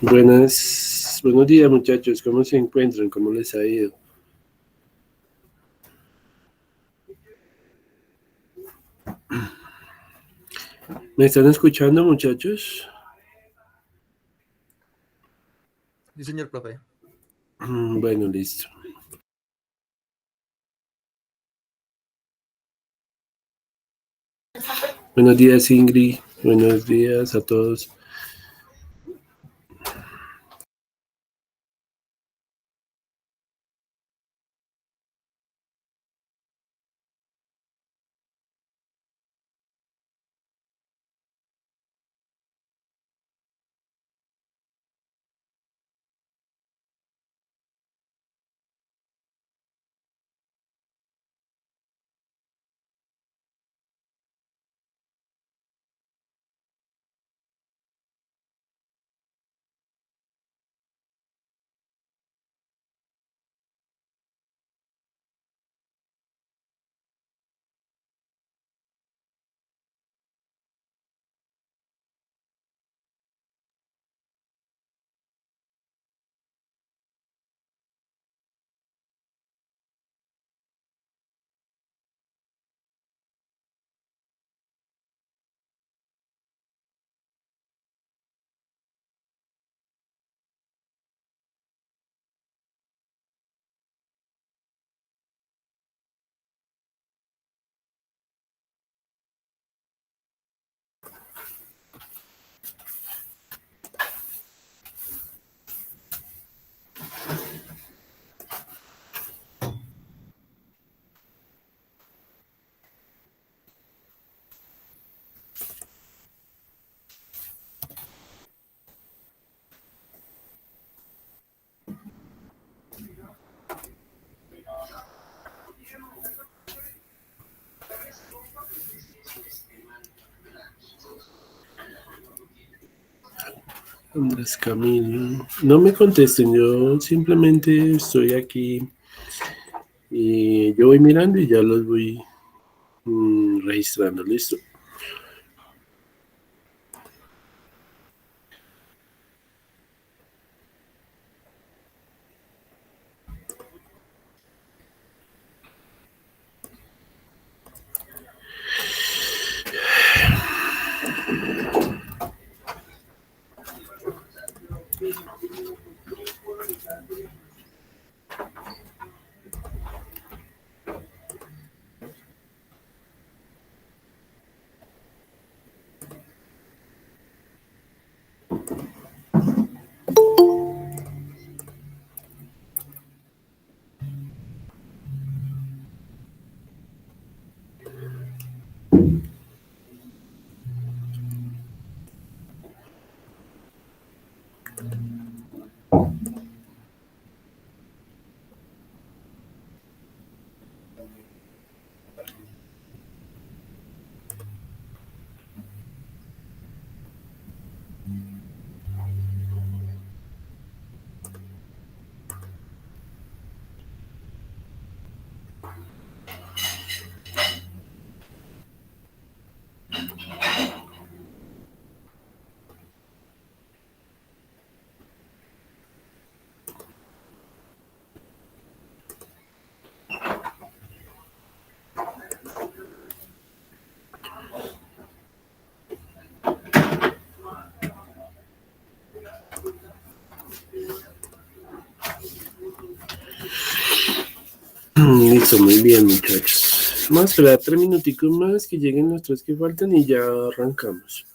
Buenos días muchachos, ¿cómo se encuentran? ¿Cómo les ha ido? ¿Me están escuchando muchachos? Sí, señor profe. Bueno, listo. Buenos días Ingrid, buenos días a todos. Andrés Camilo, no me contesten, yo simplemente estoy aquí y yo voy mirando y ya los voy registrando, listo. Listo, muy bien muchachos. Vamos a esperar 3 minuticos más que lleguen los 3 que faltan y ya arrancamos.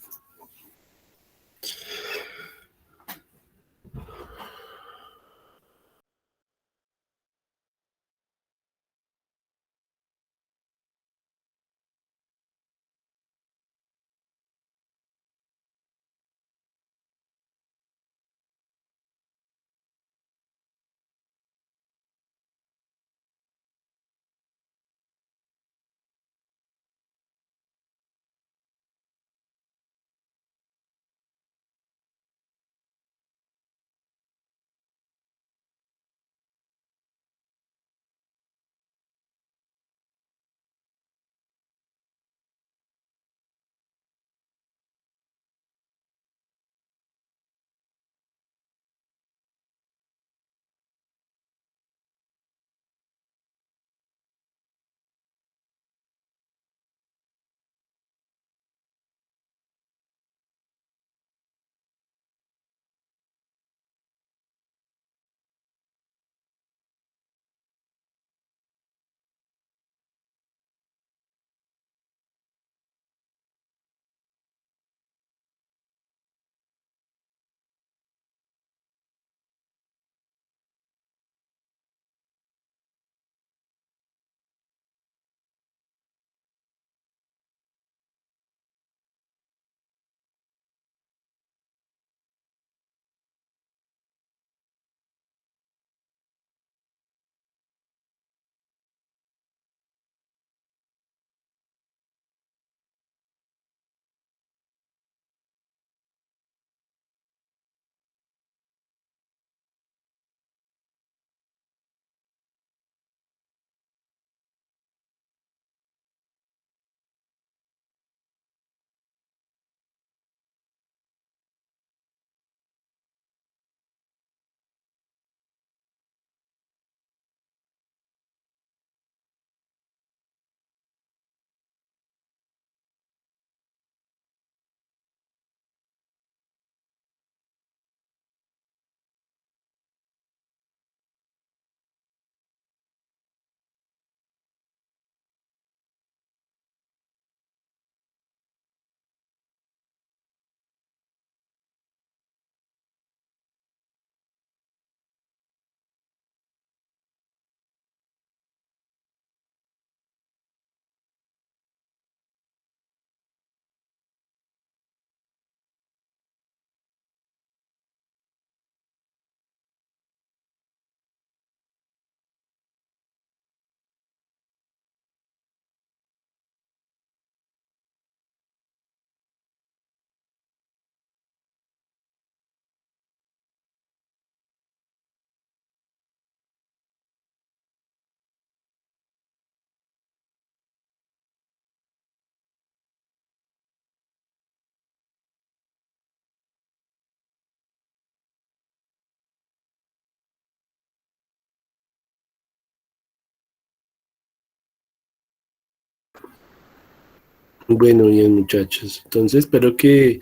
Bueno, bien muchachos. Entonces espero que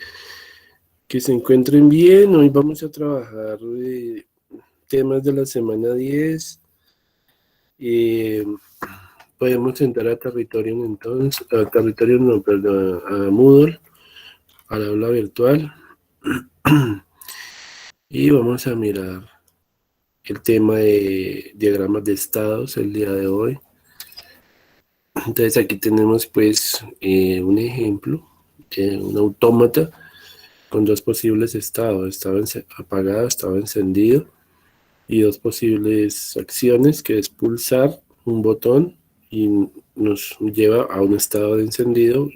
se encuentren bien. Hoy vamos a trabajar temas de la semana 10. Eh, Podemos entrar a territorio entonces, a territorio no, perdón, a Moodle, al aula virtual. Y vamos a mirar el tema de diagramas de estados el día de hoy. Entonces aquí tenemos pues un ejemplo de un autómata con dos posibles estados, estaba apagado, estaba encendido, y dos posibles acciones, que es pulsar un botón y nos lleva a un estado de encendido,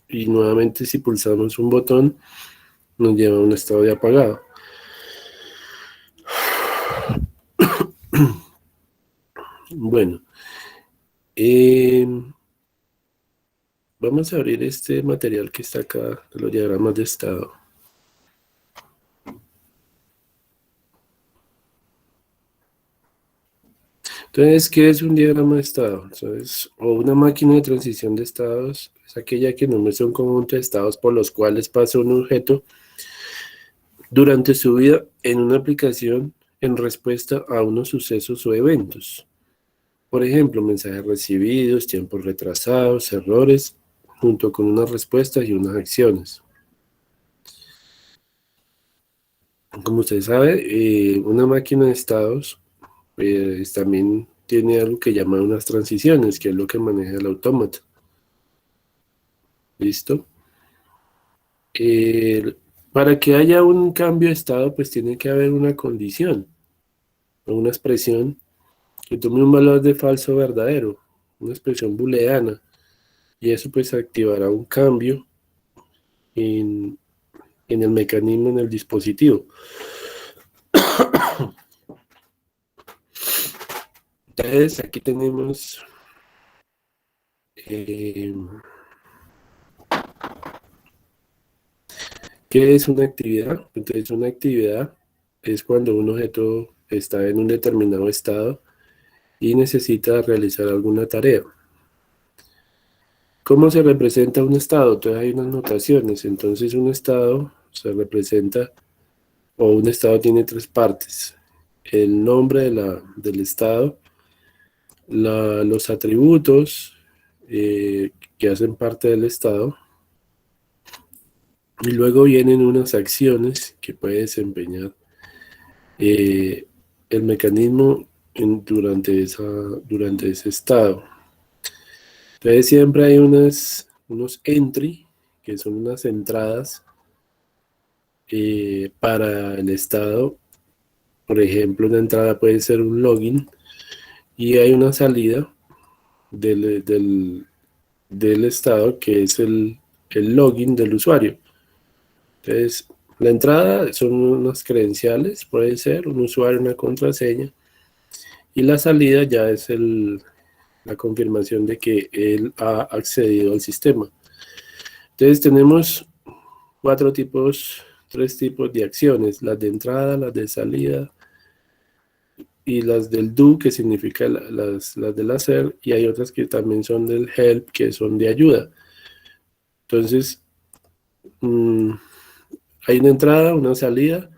y nuevamente si pulsamos un botón nos lleva a un estado de apagado. Bueno, eh, vamos a abrir este material que está acá de los diagramas de estado. Entonces, ¿qué es un diagrama de estado? Entonces, o una máquina de transición de estados es aquella que nos muestra un conjunto de estados por los cuales pasa un objeto durante su vida en una aplicación en respuesta a unos sucesos o eventos. Por ejemplo, mensajes recibidos, tiempos retrasados, errores, junto con unas respuestas y unas acciones. Como usted sabe, una máquina de estados también tiene algo que llama unas transiciones, que es lo que maneja el autómata. ¿Listo? Eh, para que haya un cambio de estado, pues tiene que haber una condición o una expresión que tome un valor de falso o verdadero, una expresión booleana, y eso pues activará un cambio en, en el mecanismo, en el dispositivo. Entonces aquí tenemos eh, ¿qué es una actividad? Entonces una actividad es cuando un objeto está en un determinado estado y necesita realizar alguna tarea. ¿Cómo se representa un estado? Entonces hay unas notaciones. Entonces un estado se representa, o un estado tiene tres partes: el nombre del estado, los atributos que hacen parte del estado, y luego vienen unas acciones que puede desempeñar eh, el mecanismo durante ese estado. Entonces siempre hay unos entry, que son unas entradas para el estado. Por ejemplo, una entrada puede ser un login, y hay una salida del estado, que es el login del usuario. Entonces, la entrada son unas credenciales, puede ser un usuario, una contraseña, y la salida ya es la confirmación de que él ha accedido al sistema. Entonces tenemos tres tipos de acciones: las de entrada, las de salida y las del do, que significa las del hacer, y hay otras que también son del help, que son de ayuda. Entonces, hay una entrada, una salida.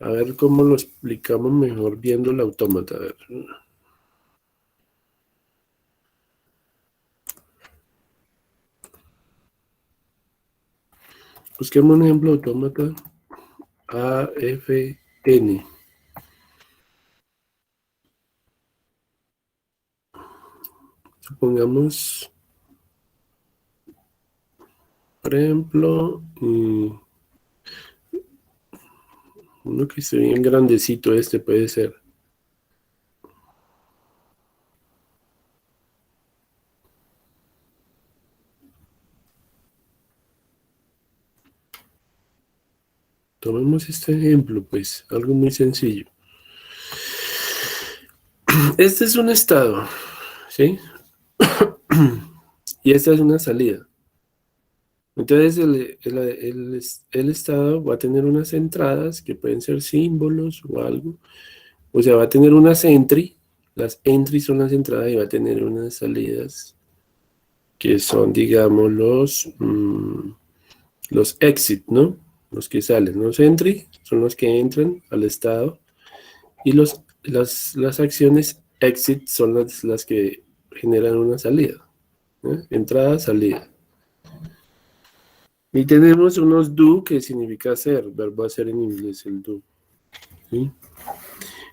A ver cómo lo explicamos mejor viendo el autómata. A ver. Busquemos un ejemplo de autómata. AFN. Supongamos, por ejemplo, uno que esté bien grandecito, este puede ser. Tomemos este ejemplo, pues, algo muy sencillo. Este es un estado, ¿sí? Y esta es una salida. Entonces el estado va a tener unas entradas que pueden ser símbolos o algo. O sea, va a tener unas entry. Las entries son las entradas, y va a tener unas salidas que son, digamos, los exit, ¿no? Los que salen. Los entry son los que entran al estado y las acciones exit son las que generan una salida, ¿eh? Entrada, salida. Y tenemos unos do que significa hacer, verbo hacer en inglés, el do, ¿sí?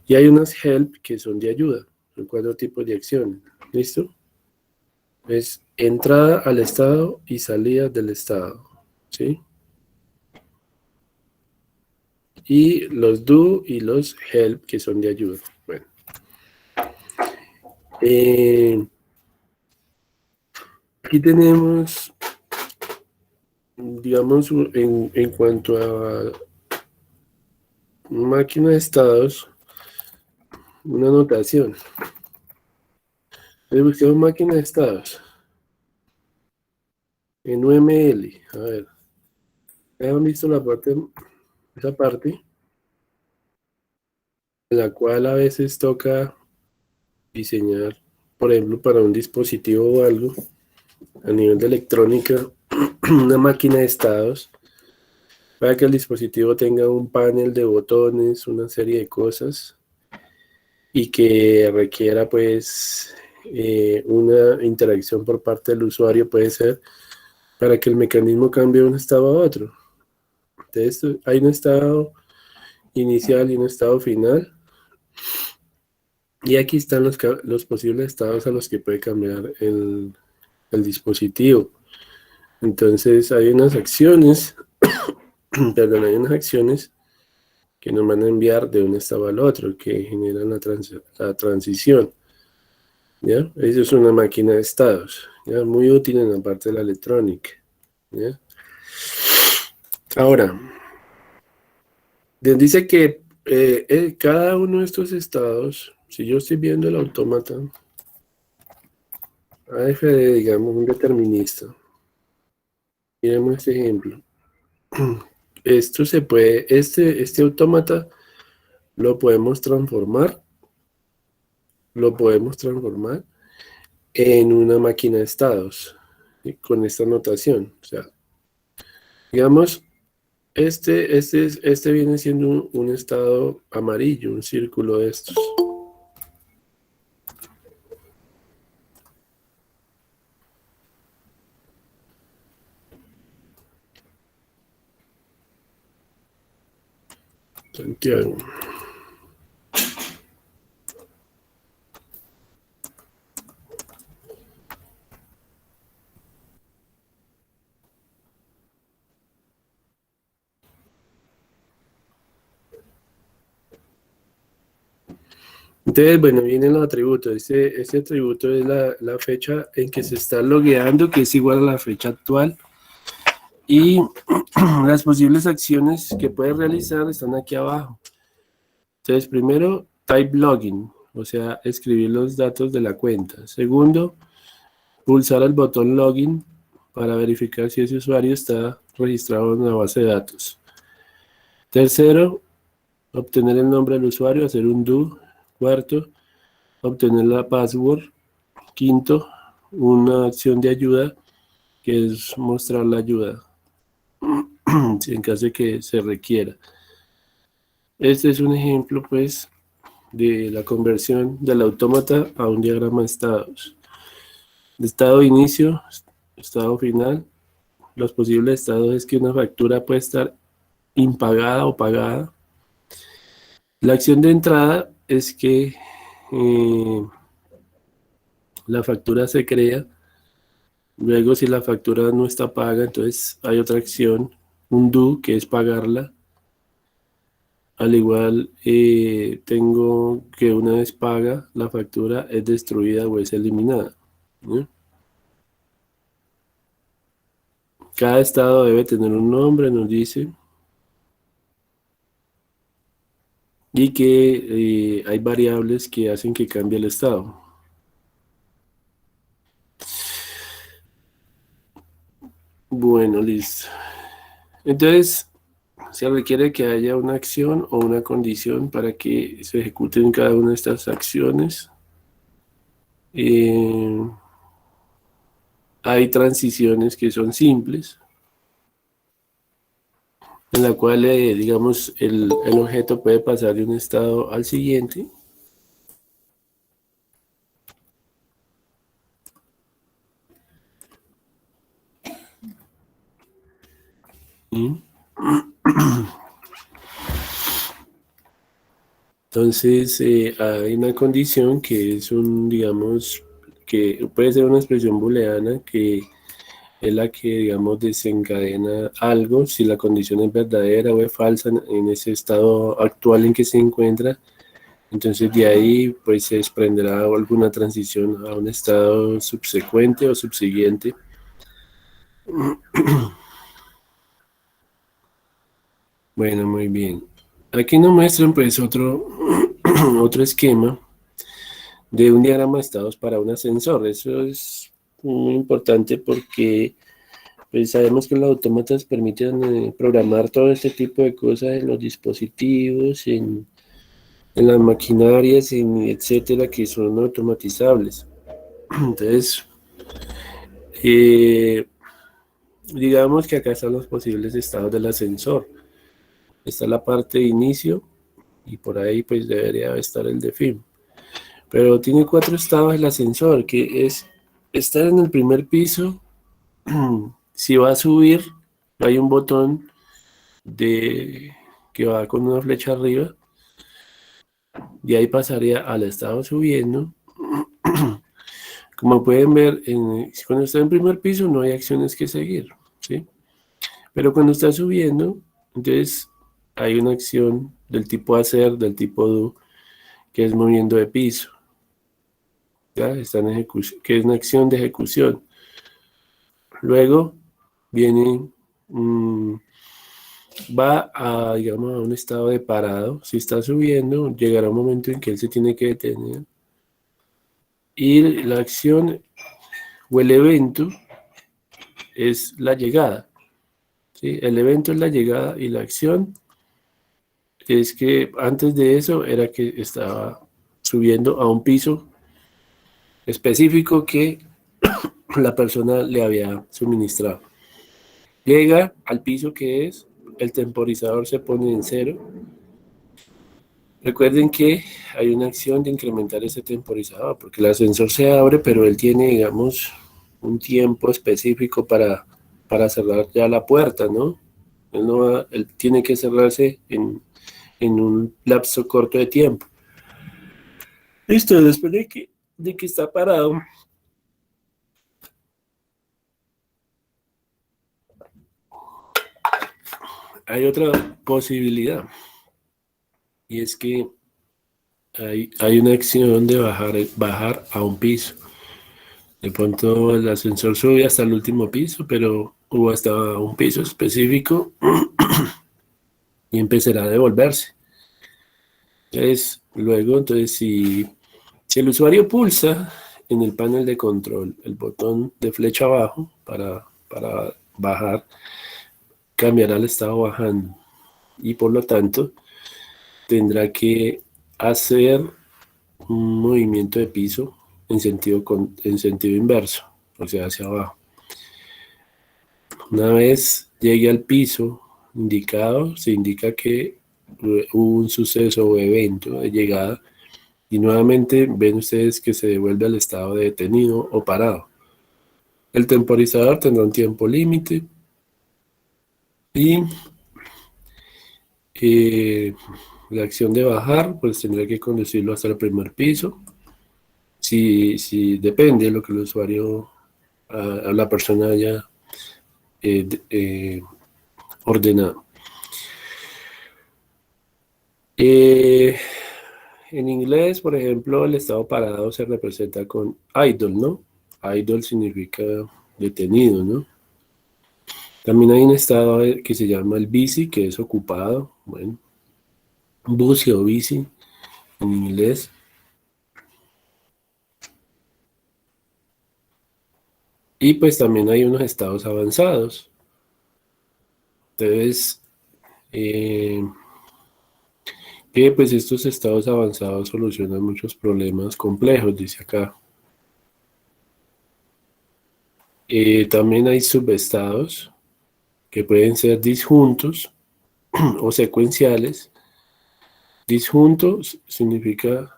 Y hay unas help que son de ayuda, son 4 tipos de acciones, ¿listo? Es entrada al estado y salida del estado, ¿sí? Y los do y los help que son de ayuda. Bueno. Aquí tenemos, digamos, en cuanto a máquina de estados, una anotación. Le buscamos máquina de estados en UML. A ver, ¿han visto esa parte en la cual a veces toca diseñar, por ejemplo, para un dispositivo o algo, a nivel de electrónica, una máquina de estados, para que el dispositivo tenga un panel de botones, una serie de cosas, y que requiera pues una interacción por parte del usuario, puede ser para que el mecanismo cambie de un estado a otro. Entonces hay un estado inicial y un estado final, y aquí están los posibles estados a los que puede cambiar el dispositivo. Entonces hay unas acciones, perdón, hay unas acciones que nos van a enviar de un estado al otro, que generan la transición. ¿Ya? Eso es una máquina de estados, ¿ya? Muy útil en la parte de la electrónica, ¿ya? Ahora, dice que cada uno de estos estados, si yo estoy viendo el autómata, AFD, digamos, un determinista, miremos este ejemplo. Esto se puede, este autómata lo podemos transformar en una máquina de estados, ¿sí? Con esta notación. O sea, digamos, este viene siendo un estado amarillo, un círculo de estos. Santiago. Entonces, bueno, vienen los atributos. Este atributo es la fecha en que se está logueando, que es igual a la fecha actual. Y las posibles acciones que puede realizar están aquí abajo. Entonces, primero, type login, o sea, escribir los datos de la cuenta. Segundo, pulsar el botón login para verificar si ese usuario está registrado en la base de datos. Tercero, obtener el nombre del usuario, hacer un do. Cuarto, obtener la password. Quinto, una acción de ayuda, que es mostrar la ayuda, en caso de que se requiera. Este es un ejemplo, pues, de la conversión del autómata a un diagrama de estados. Estado de inicio, estado final. Los posibles estados es que una factura puede estar impagada o pagada. La acción de entrada es que la factura se crea. Luego, si la factura no está paga, entonces hay otra acción, un do, que es pagarla. Al igual, tengo que una vez paga, la factura es destruida o es eliminada, ¿no? Cada estado debe tener un nombre, nos dice, y que hay variables que hacen que cambie el estado. Bueno, listo. Entonces, se requiere que haya una acción o una condición para que se ejecuten cada una de estas acciones. hay transiciones que son simples, en la cual, digamos, el objeto puede pasar de un estado al siguiente. ¿Sí? Entonces, hay una condición que es digamos, que puede ser una expresión booleana que es la que, digamos, desencadena algo si la condición es verdadera o es falsa en ese estado actual en que se encuentra. Entonces, de ahí, pues, se desprenderá alguna transición a un estado subsecuente o subsiguiente. Bueno, muy bien. Aquí nos muestran, pues, otro esquema de un diagrama de estados para un ascensor. Eso es muy importante porque pues sabemos que los autómatas permiten programar todo este tipo de cosas en los dispositivos, en las maquinarias, etcétera, que son automatizables. Entonces, eh, digamos que acá están los posibles estados del ascensor. Está la parte de inicio y por ahí pues debería estar el de fin. Pero tiene 4 estados el ascensor, que es estar en el primer piso. Si va a subir, hay un botón que va con una flecha arriba, y ahí pasaría al estado subiendo. Como pueden ver, cuando está en primer piso no hay acciones que seguir, ¿sí? Pero cuando está subiendo, entonces hay una acción del tipo hacer, del tipo do, que es moviendo de piso, ¿ya? Está en ejecución, que es una acción de ejecución. Luego viene, va a, digamos, a un estado de parado. Si está subiendo, llegará un momento en que él se tiene que detener. Y la acción o el evento es la llegada, ¿sí? El evento es la llegada y la acción es que antes de eso era que estaba subiendo a un piso específico que la persona le había suministrado. Llega al piso que es, el temporizador se pone en 0. Recuerden que hay una acción de incrementar ese temporizador, porque el ascensor se abre, pero él tiene, digamos, un tiempo específico para cerrar ya la puerta, ¿no? Él tiene que cerrarse en un lapso corto de tiempo. Listo, después de que está parado, hay otra posibilidad, y es que hay una acción de bajar a un piso. De pronto el ascensor sube hasta el último piso, pero hubo hasta un piso específico y empezará a devolverse. Entonces, si el usuario pulsa en el panel de control el botón de flecha abajo para bajar, cambiará el estado bajando y por lo tanto tendrá que hacer un movimiento de piso en sentido inverso, o sea, hacia abajo. Una vez llegue al piso indicado, se indica que hubo un suceso o evento de llegada y nuevamente ven ustedes que se devuelve al estado de detenido o parado. El temporizador tendrá un tiempo límite y la acción de bajar pues tendrá que conducirlo hasta el primer piso. Si depende de lo que el usuario, a la persona haya ordenado. Eh, En inglés, por ejemplo, el estado parado se representa con idle, ¿no? Idle significa detenido, ¿no? También hay un estado que se llama el busy, que es ocupado. Bueno, busy o busy en inglés. Y pues también hay unos estados avanzados. Entonces, eh, que pues estos estados avanzados solucionan muchos problemas complejos, dice acá. También hay subestados que pueden ser disjuntos o secuenciales. Disjuntos significa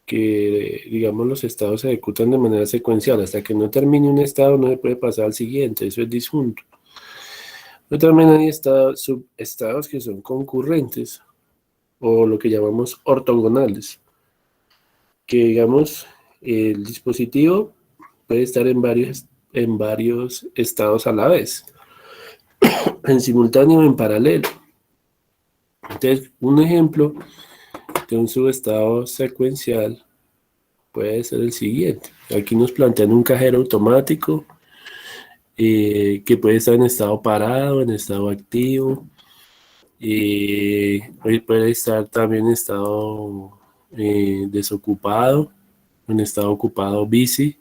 que, digamos, los estados se ejecutan de manera secuencial. Hasta que no termine un estado no se puede pasar al siguiente. Eso es disjunto. Pero también hay subestados que son concurrentes o lo que llamamos ortogonales. Que, digamos, el dispositivo puede estar en varios estados a la vez, en simultáneo o en paralelo. Entonces, un ejemplo de un subestado secuencial puede ser el siguiente. Aquí nos plantean un cajero automático que puede estar en estado parado, en estado activo, puede estar también en estado desocupado, en estado ocupado busy.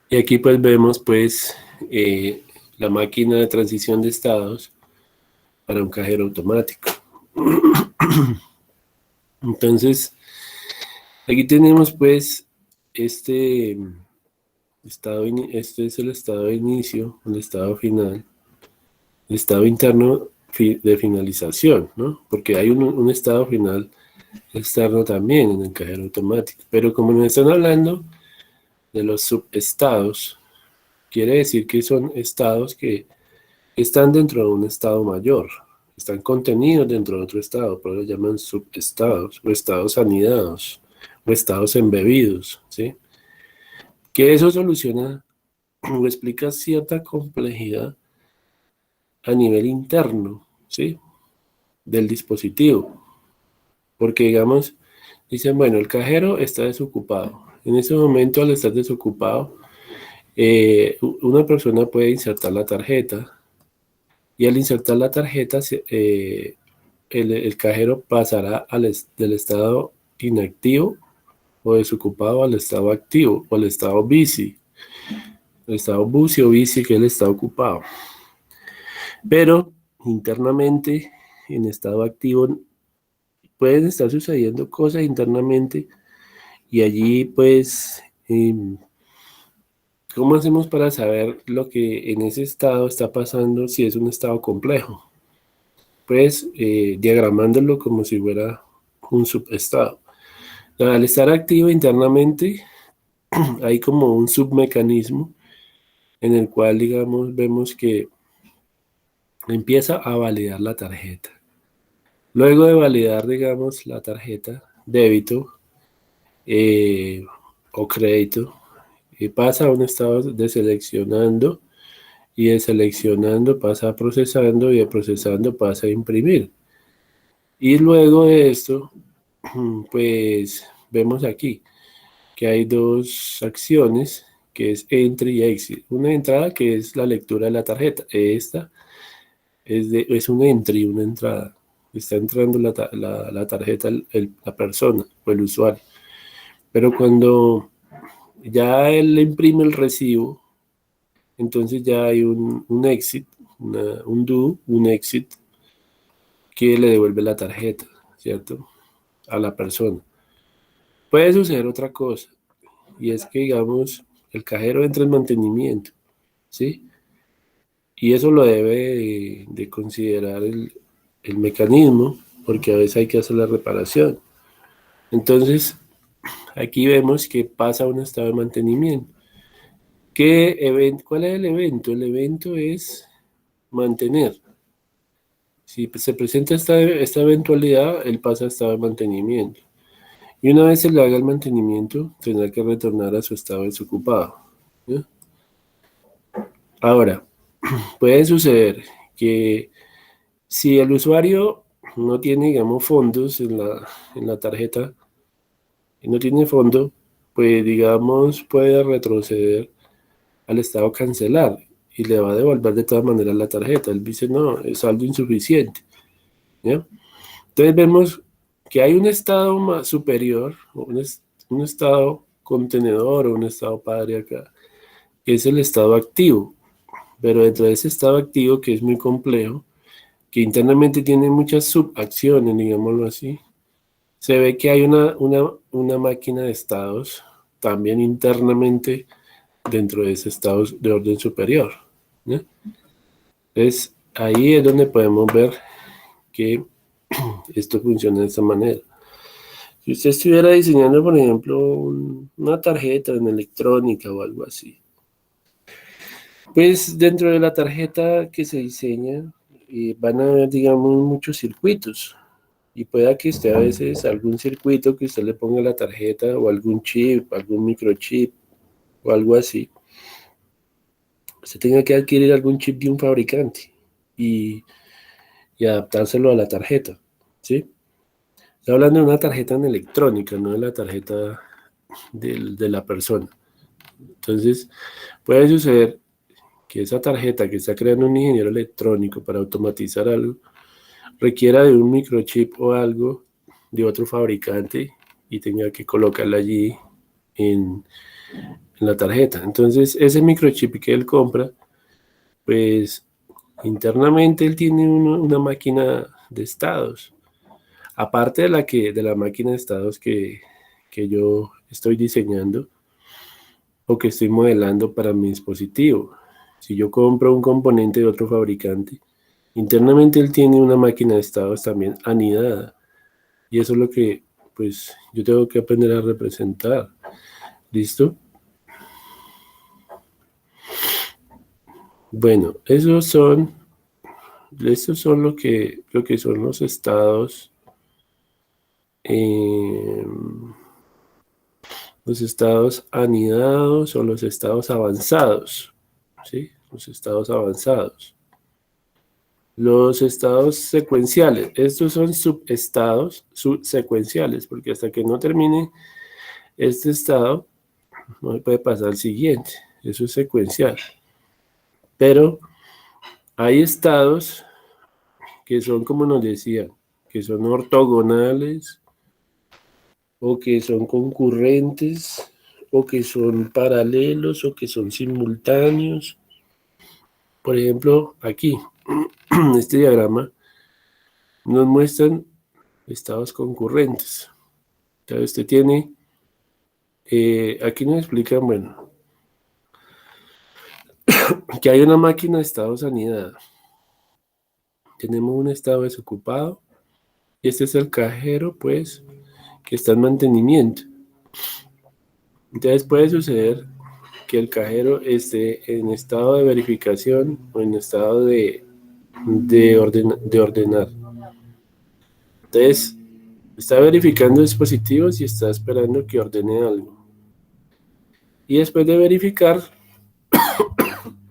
Y aquí pues vemos pues la máquina de transición de estados para un cajero automático. Entonces, aquí tenemos pues este este es el estado de inicio, el estado final, el estado interno de finalización, ¿no? Porque hay un estado final externo también en el cajero automático. Pero como nos están hablando de los subestados, quiere decir que son estados que están dentro de un estado mayor, están contenidos dentro de otro estado, por eso llaman subestados, o estados anidados, o estados embebidos, ¿sí? Que eso soluciona o explica cierta complejidad a nivel interno, ¿sí? Del dispositivo. Porque, digamos, dicen, bueno, el cajero está desocupado. En ese momento, al estar desocupado, una persona puede insertar la tarjeta y al insertar la tarjeta, el cajero pasará del estado inactivo o desocupado al estado activo o al estado busy. El estado busy o busy, que es el estado ocupado. Pero internamente, en estado activo, pueden estar sucediendo cosas internamente y allí pues, ¿cómo hacemos para saber lo que en ese estado está pasando si es un estado complejo? Pues diagramándolo como si fuera un subestado. Al estar activo internamente, hay como un submecanismo en el cual, digamos, vemos que empieza a validar la tarjeta. Luego de validar, digamos, la tarjeta, débito eh, o crédito, pasa a un estado de seleccionando y de seleccionando pasa a procesando y de procesando pasa a imprimir. Y luego de esto, pues vemos aquí que hay dos acciones, que es entry y exit. Una entrada que es la lectura de la tarjeta. Esta es un entry, una entrada. Está entrando la tarjeta la persona o el usuario. Pero cuando ya él le imprime el recibo, entonces ya hay un exit, un do, un exit, que le devuelve la tarjeta, ¿cierto? A la persona. Puede suceder otra cosa, y es que, digamos, el cajero entra en mantenimiento, ¿sí? Y eso lo debe de considerar el mecanismo, porque a veces hay que hacer la reparación. Entonces, aquí vemos que pasa a un estado de mantenimiento. ¿Cuál es el evento? El evento es mantener. Si se presenta esta eventualidad, él pasa a estado de mantenimiento. Y una vez se le haga el mantenimiento, tendrá que retornar a su estado desocupado, ¿ya? Ahora, puede suceder que si el usuario no tiene, digamos, fondos en la tarjeta, y no tiene fondo, pues, digamos, puede retroceder al estado cancelar y le va a devolver de todas maneras la tarjeta. Él dice, no, es saldo insuficiente, ¿ya? Entonces vemos que hay un estado más superior, un estado contenedor o un estado padre acá, que es el estado activo. Pero dentro de ese estado activo, que es muy complejo, que internamente tiene muchas subacciones, digámoslo así, se ve que hay una máquina de estados también internamente dentro de ese estado de orden superior, ¿no? Entonces, ahí es donde podemos ver que esto funciona de esta manera. Si usted estuviera diseñando, por ejemplo, una tarjeta en electrónica o algo así, pues dentro de la tarjeta que se diseña van a haber, digamos, muchos circuitos. Y pueda que usted a veces algún circuito que usted le ponga a la tarjeta o algún chip, algún microchip o algo así, usted tenga que adquirir algún chip de un fabricante y, y adaptárselo a la tarjeta, ¿sí? Estoy hablando de una tarjeta en electrónica, no de la tarjeta de la persona. Entonces, puede suceder que esa tarjeta que está creando un ingeniero electrónico para automatizar algo requiera de un microchip o algo de otro fabricante y tenga que colocarla allí en la tarjeta. Entonces, ese microchip que él compra, pues internamente él tiene una máquina de estados, aparte de la máquina de estados que yo estoy diseñando o que estoy modelando para mi dispositivo. Si yo compro un componente de otro fabricante, internamente él tiene una máquina de estados también anidada. Y eso es lo que pues yo tengo que aprender a representar. ¿Listo? Bueno, estos son lo que son eh, los estados anidados o los estados avanzados, ¿sí? Los estados avanzados. Los estados secuenciales, estos son subestados subsecuenciales, porque hasta que no termine este estado, no se puede pasar al siguiente. Eso es secuencial. Pero hay estados que son, como nos decían, que son ortogonales, o que son concurrentes, o que son paralelos, o que son simultáneos. Por ejemplo, aquí, este diagrama nos muestran estados concurrentes. Entonces usted tiene, aquí nos explican, bueno, que hay una máquina de estados anidada. Tenemos un estado desocupado, y este es el cajero, pues, que está en mantenimiento. Entonces puede suceder que el cajero esté en estado de verificación o en estado de ordenar. Entonces, está verificando dispositivos y está esperando que ordene algo. Y después de verificar,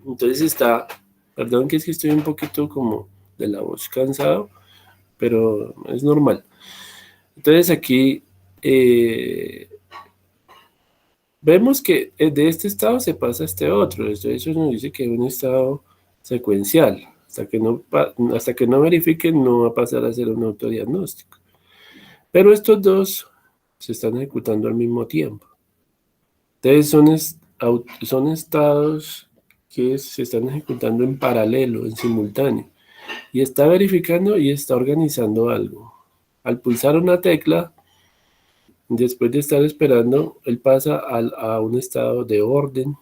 entonces está, perdón que es que estoy un poquito como de la voz cansado, pero es normal. Entonces aquí vemos que de este estado se pasa a este otro. Eso nos dice que es un estado secuencial. Hasta que no verifiquen, no va a pasar a ser un autodiagnóstico. Pero estos dos se están ejecutando al mismo tiempo. Entonces son estados que se están ejecutando en paralelo, en simultáneo. Y está verificando y está organizando algo. Al pulsar una tecla, después de estar esperando, él pasa a un estado de orden,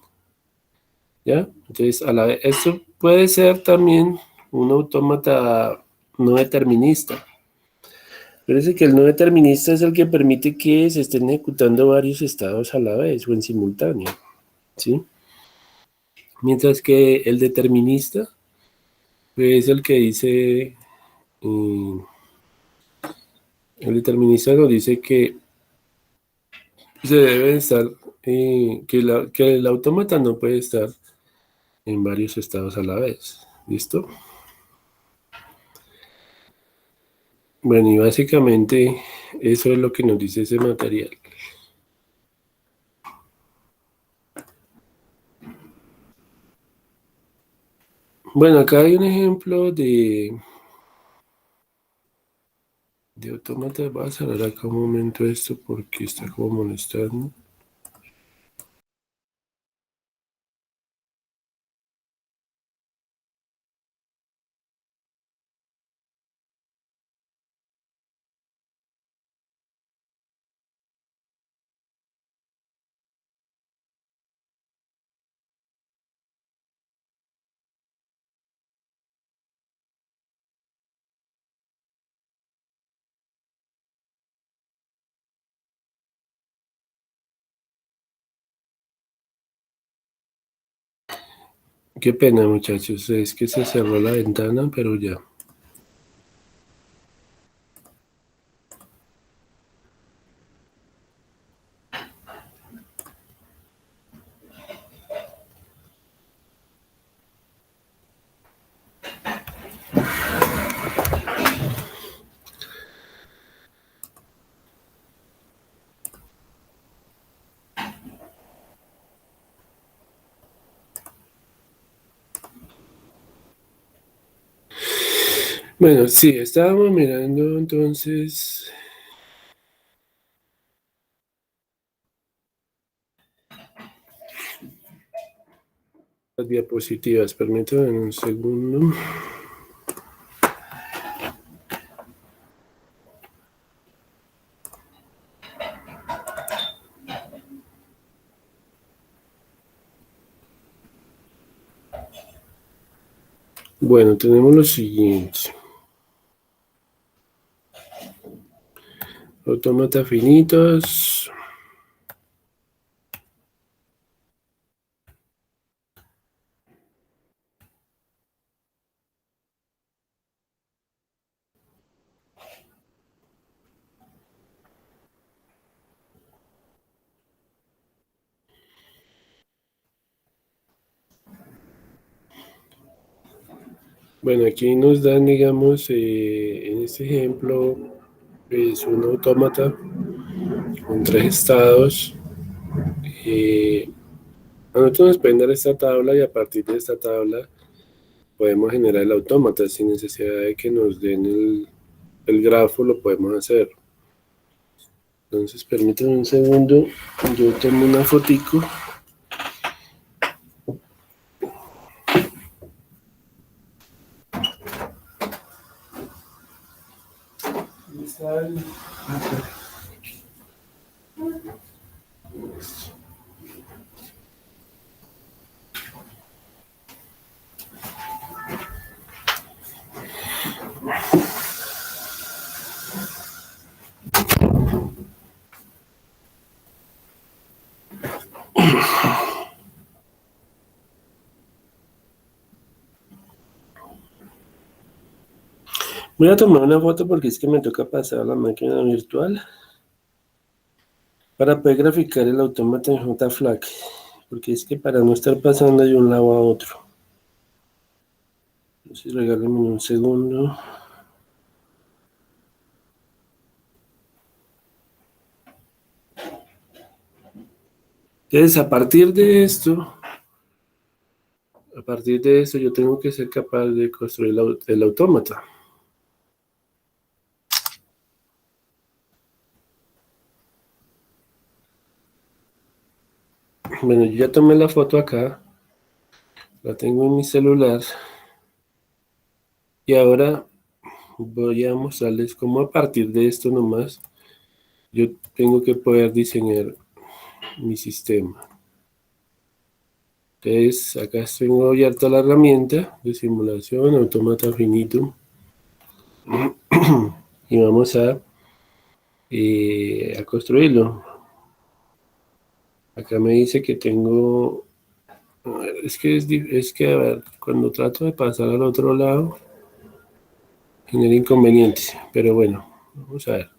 ¿ya? Entonces, esto puede ser también un autómata no determinista. Parece que el no determinista es el que permite que se estén ejecutando varios estados a la vez o en simultáneo, ¿sí? Mientras que el determinista es el que dice, mm, el determinista nos dice que se debe estar, que el autómata no puede estar en varios estados a la vez. ¿Listo? Bueno, y básicamente eso es lo que nos dice ese material. Bueno, acá hay un ejemplo de autómata. Voy a cerrar acá un momento esto porque está como molestando. Qué pena, muchachos, es que se cerró la ventana, pero ya. Bueno, sí, estábamos mirando entonces las diapositivas. Permítanme un segundo. Bueno, tenemos lo siguiente. Autómatas finitos. Bueno, aquí nos dan, digamos, en este ejemplo, es un autómata con tres estados. A nosotros nos pueden dar esta tabla y a partir de esta tabla podemos generar el autómata sin necesidad de que nos den el grafo, lo podemos hacer. Entonces, permítanme un segundo, yo tomo una fotico. Voy a tomar una foto porque es que me toca pasar a la máquina virtual para poder graficar el autómata en JFLAC, porque es que para no estar pasando de un lado a otro. Entonces regálenme un segundo. Entonces, a partir de esto yo tengo que ser capaz de construir el autómata. Bueno, yo ya tomé la foto acá, la tengo en mi celular y ahora voy a mostrarles cómo a partir de esto nomás yo tengo que poder diseñar mi sistema. Entonces, acá tengo abierta la herramienta de simulación, autómata finito. Y vamos a construirlo. Acá me dice que tengo... Es que, a ver, cuando trato de pasar al otro lado, genera inconvenientes. Pero bueno, vamos a ver.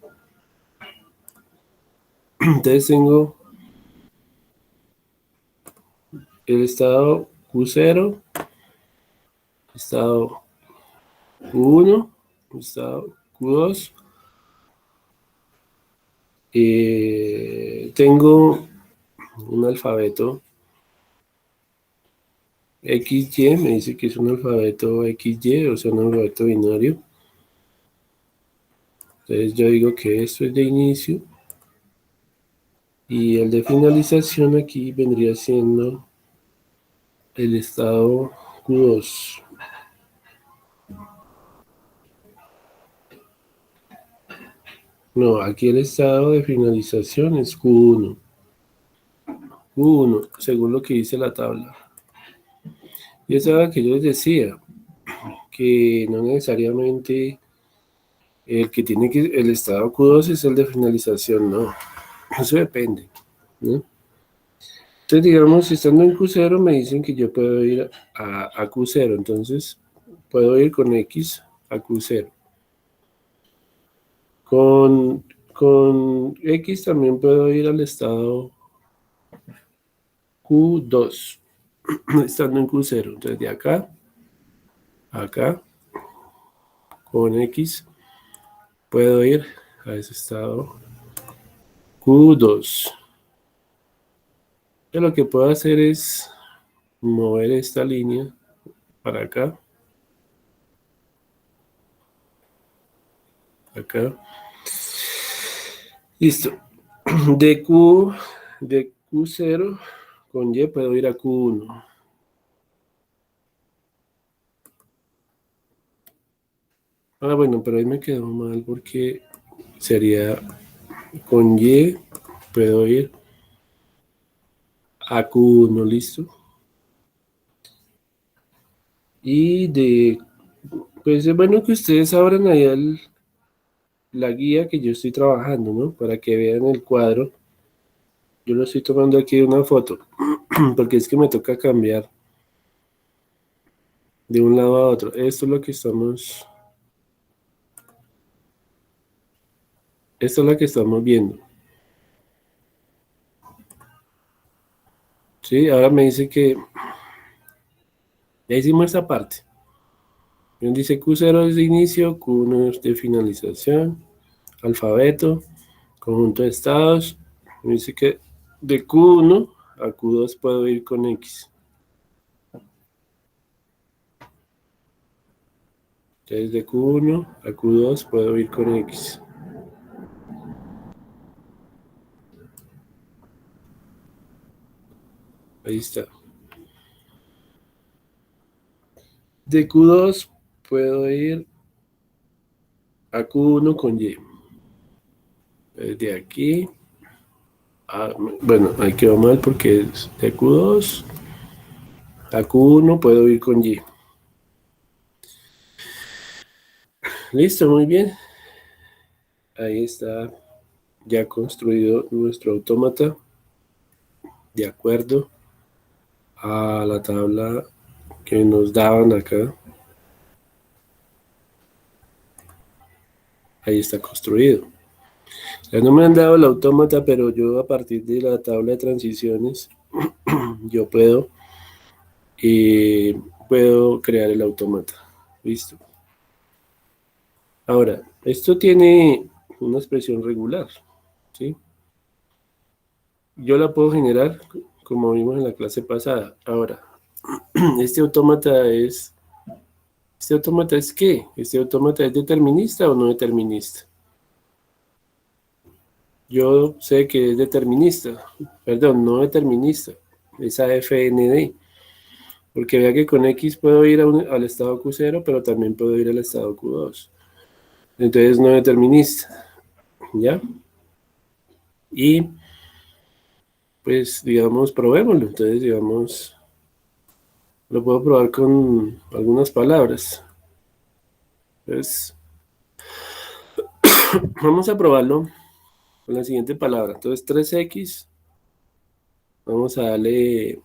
Entonces tengo el estado Q0, estado Q1, estado Q2. Tengo un alfabeto XY, me dice que es un alfabeto XY, o sea, un alfabeto binario. Entonces yo digo que esto es de inicio y el de finalización aquí vendría siendo el estado Q2. No, aquí el estado de finalización es Q1. Q1, según lo que dice la tabla. Y esa era que yo les decía, que no necesariamente el que tiene que, el estado Q2 es el de finalización, no. Eso depende, ¿no? Entonces, digamos, si estando en Q0 me dicen que yo puedo ir a Q0, entonces puedo ir con X a Q0. Con X también puedo ir al estado Q2, estando en Q0. Entonces, de acá a acá, con X, puedo ir a ese estado Q2. Yo lo que puedo hacer es mover esta línea para acá, acá. Listo. De Q0 con Y puedo ir a Q1. Ah, bueno, pero ahí me quedó mal porque sería con Y puedo ir a Q1, listo. Y pues es bueno que ustedes abran ahí la guía que yo estoy trabajando, ¿no? Para que vean el cuadro. Yo lo estoy tomando aquí de una foto, porque es que me toca cambiar de un lado a otro. Esto es lo que estamos viendo. Sí, ahora me dice que ya hicimos esta parte. Dice Q0 es de inicio, Q1 es de finalización, alfabeto, conjunto de estados. Me dice que de Q1 a Q2 puedo ir con X. Entonces de Q1 a Q2 puedo ir con X. Ahí está. De Q2 puedo ir a Q1 con Y. Desde aquí. Bueno, ahí quedó mal porque es de Q2 a Q1 puedo ir con Y. Listo, muy bien. Ahí está ya construido nuestro autómata de acuerdo a la tabla que nos daban acá. Ahí está construido. Ya no me han dado el autómata, pero yo a partir de la tabla de transiciones, yo puedo crear el autómata. Listo. Ahora, esto tiene una expresión regular, ¿sí? Yo la puedo generar como vimos en la clase pasada. Ahora, ¿este autómata es qué? ¿Este autómata es determinista o no determinista? Yo sé que es determinista, perdón, no determinista, es AFND, porque vea que con X puedo ir al estado Q0, pero también puedo ir al estado Q2. Entonces no determinista, ¿ya? Y pues digamos, probémoslo. Entonces digamos, lo puedo probar con algunas palabras. Entonces, vamos a probarlo con la siguiente palabra. Entonces 3X, vamos a darle,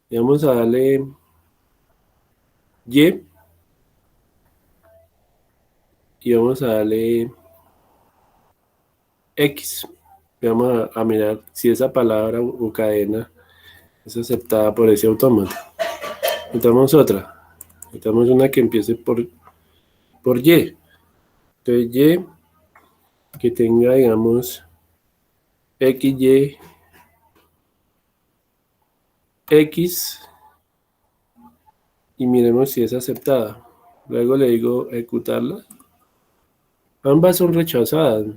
vamos a darle Y y vamos a darle X. Y vamos a mirar si esa palabra o cadena es aceptada por ese autómata. Necesitamos otra. Necesitamos una que empiece por Y. Entonces Y que tenga, digamos, XY, X y miremos si es aceptada. Luego le digo ejecutarla. Ambas son rechazadas.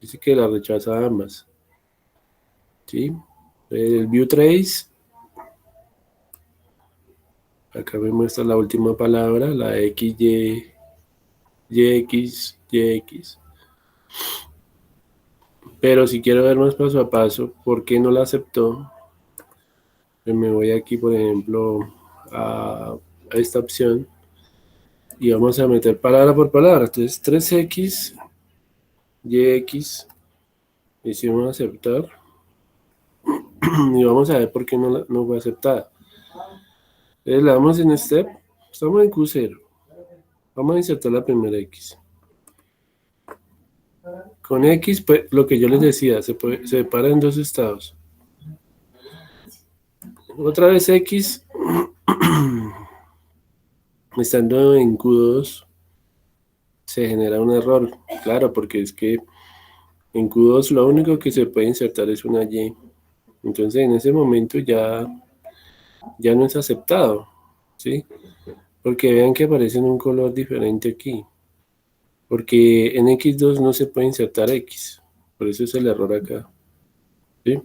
Dice que la rechaza ambas. ¿Sí? El view trace. Acá me muestra la última palabra, la XY, YX, YX. Pero si quiero ver más paso a paso, ¿por qué no la aceptó? Me voy aquí, por ejemplo, a esta opción y vamos a meter palabra por palabra. Entonces 3X, YX, hicimos aceptar. y vamos a ver por qué no fue aceptada. Entonces le damos en step, estamos en Q0. Vamos a insertar la primera X. Con X, pues lo que yo les decía, se separa en dos estados. Otra vez X, estando en Q2, se genera un error. Claro, porque es que en Q2 lo único que se puede insertar es una Y. Entonces en ese momento ya no es aceptado, ¿sí? Porque vean que aparece en un color diferente aquí. Porque en X2 no se puede insertar X. Por eso es el error acá, ¿sí?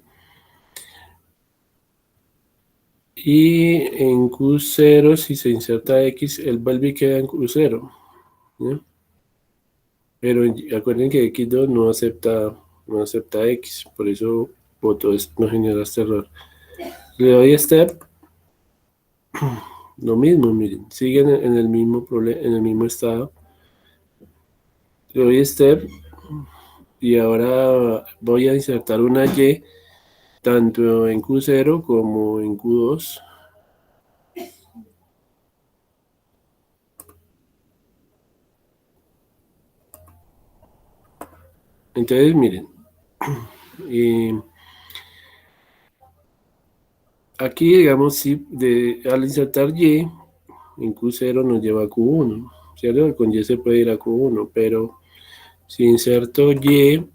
Y en Q0, si se inserta X, el vuelve y queda en Q0, ¿no? Pero acuerden que X2 no acepta X, por eso no genera este error. Le doy step, lo mismo, miren, siguen en el mismo problema, en el mismo estado. Le doy step y ahora voy a insertar una Y tanto en Q0 como en Q2. Entonces, miren, eh, aquí digamos, si al insertar Y en Q0 nos lleva a Q1, ¿cierto? Con Y se puede ir a Q1, pero si inserto Y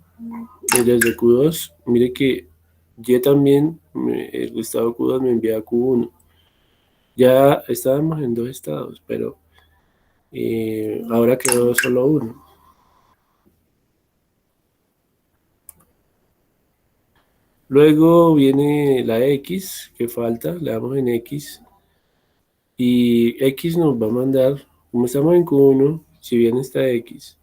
desde Q2, mire que Y también, el estado Q2 me envía a Q1. Ya estábamos en dos estados, pero ahora quedó solo uno. Luego viene la X, que falta, le damos en X, y X nos va a mandar, como estamos en Q1, si bien está X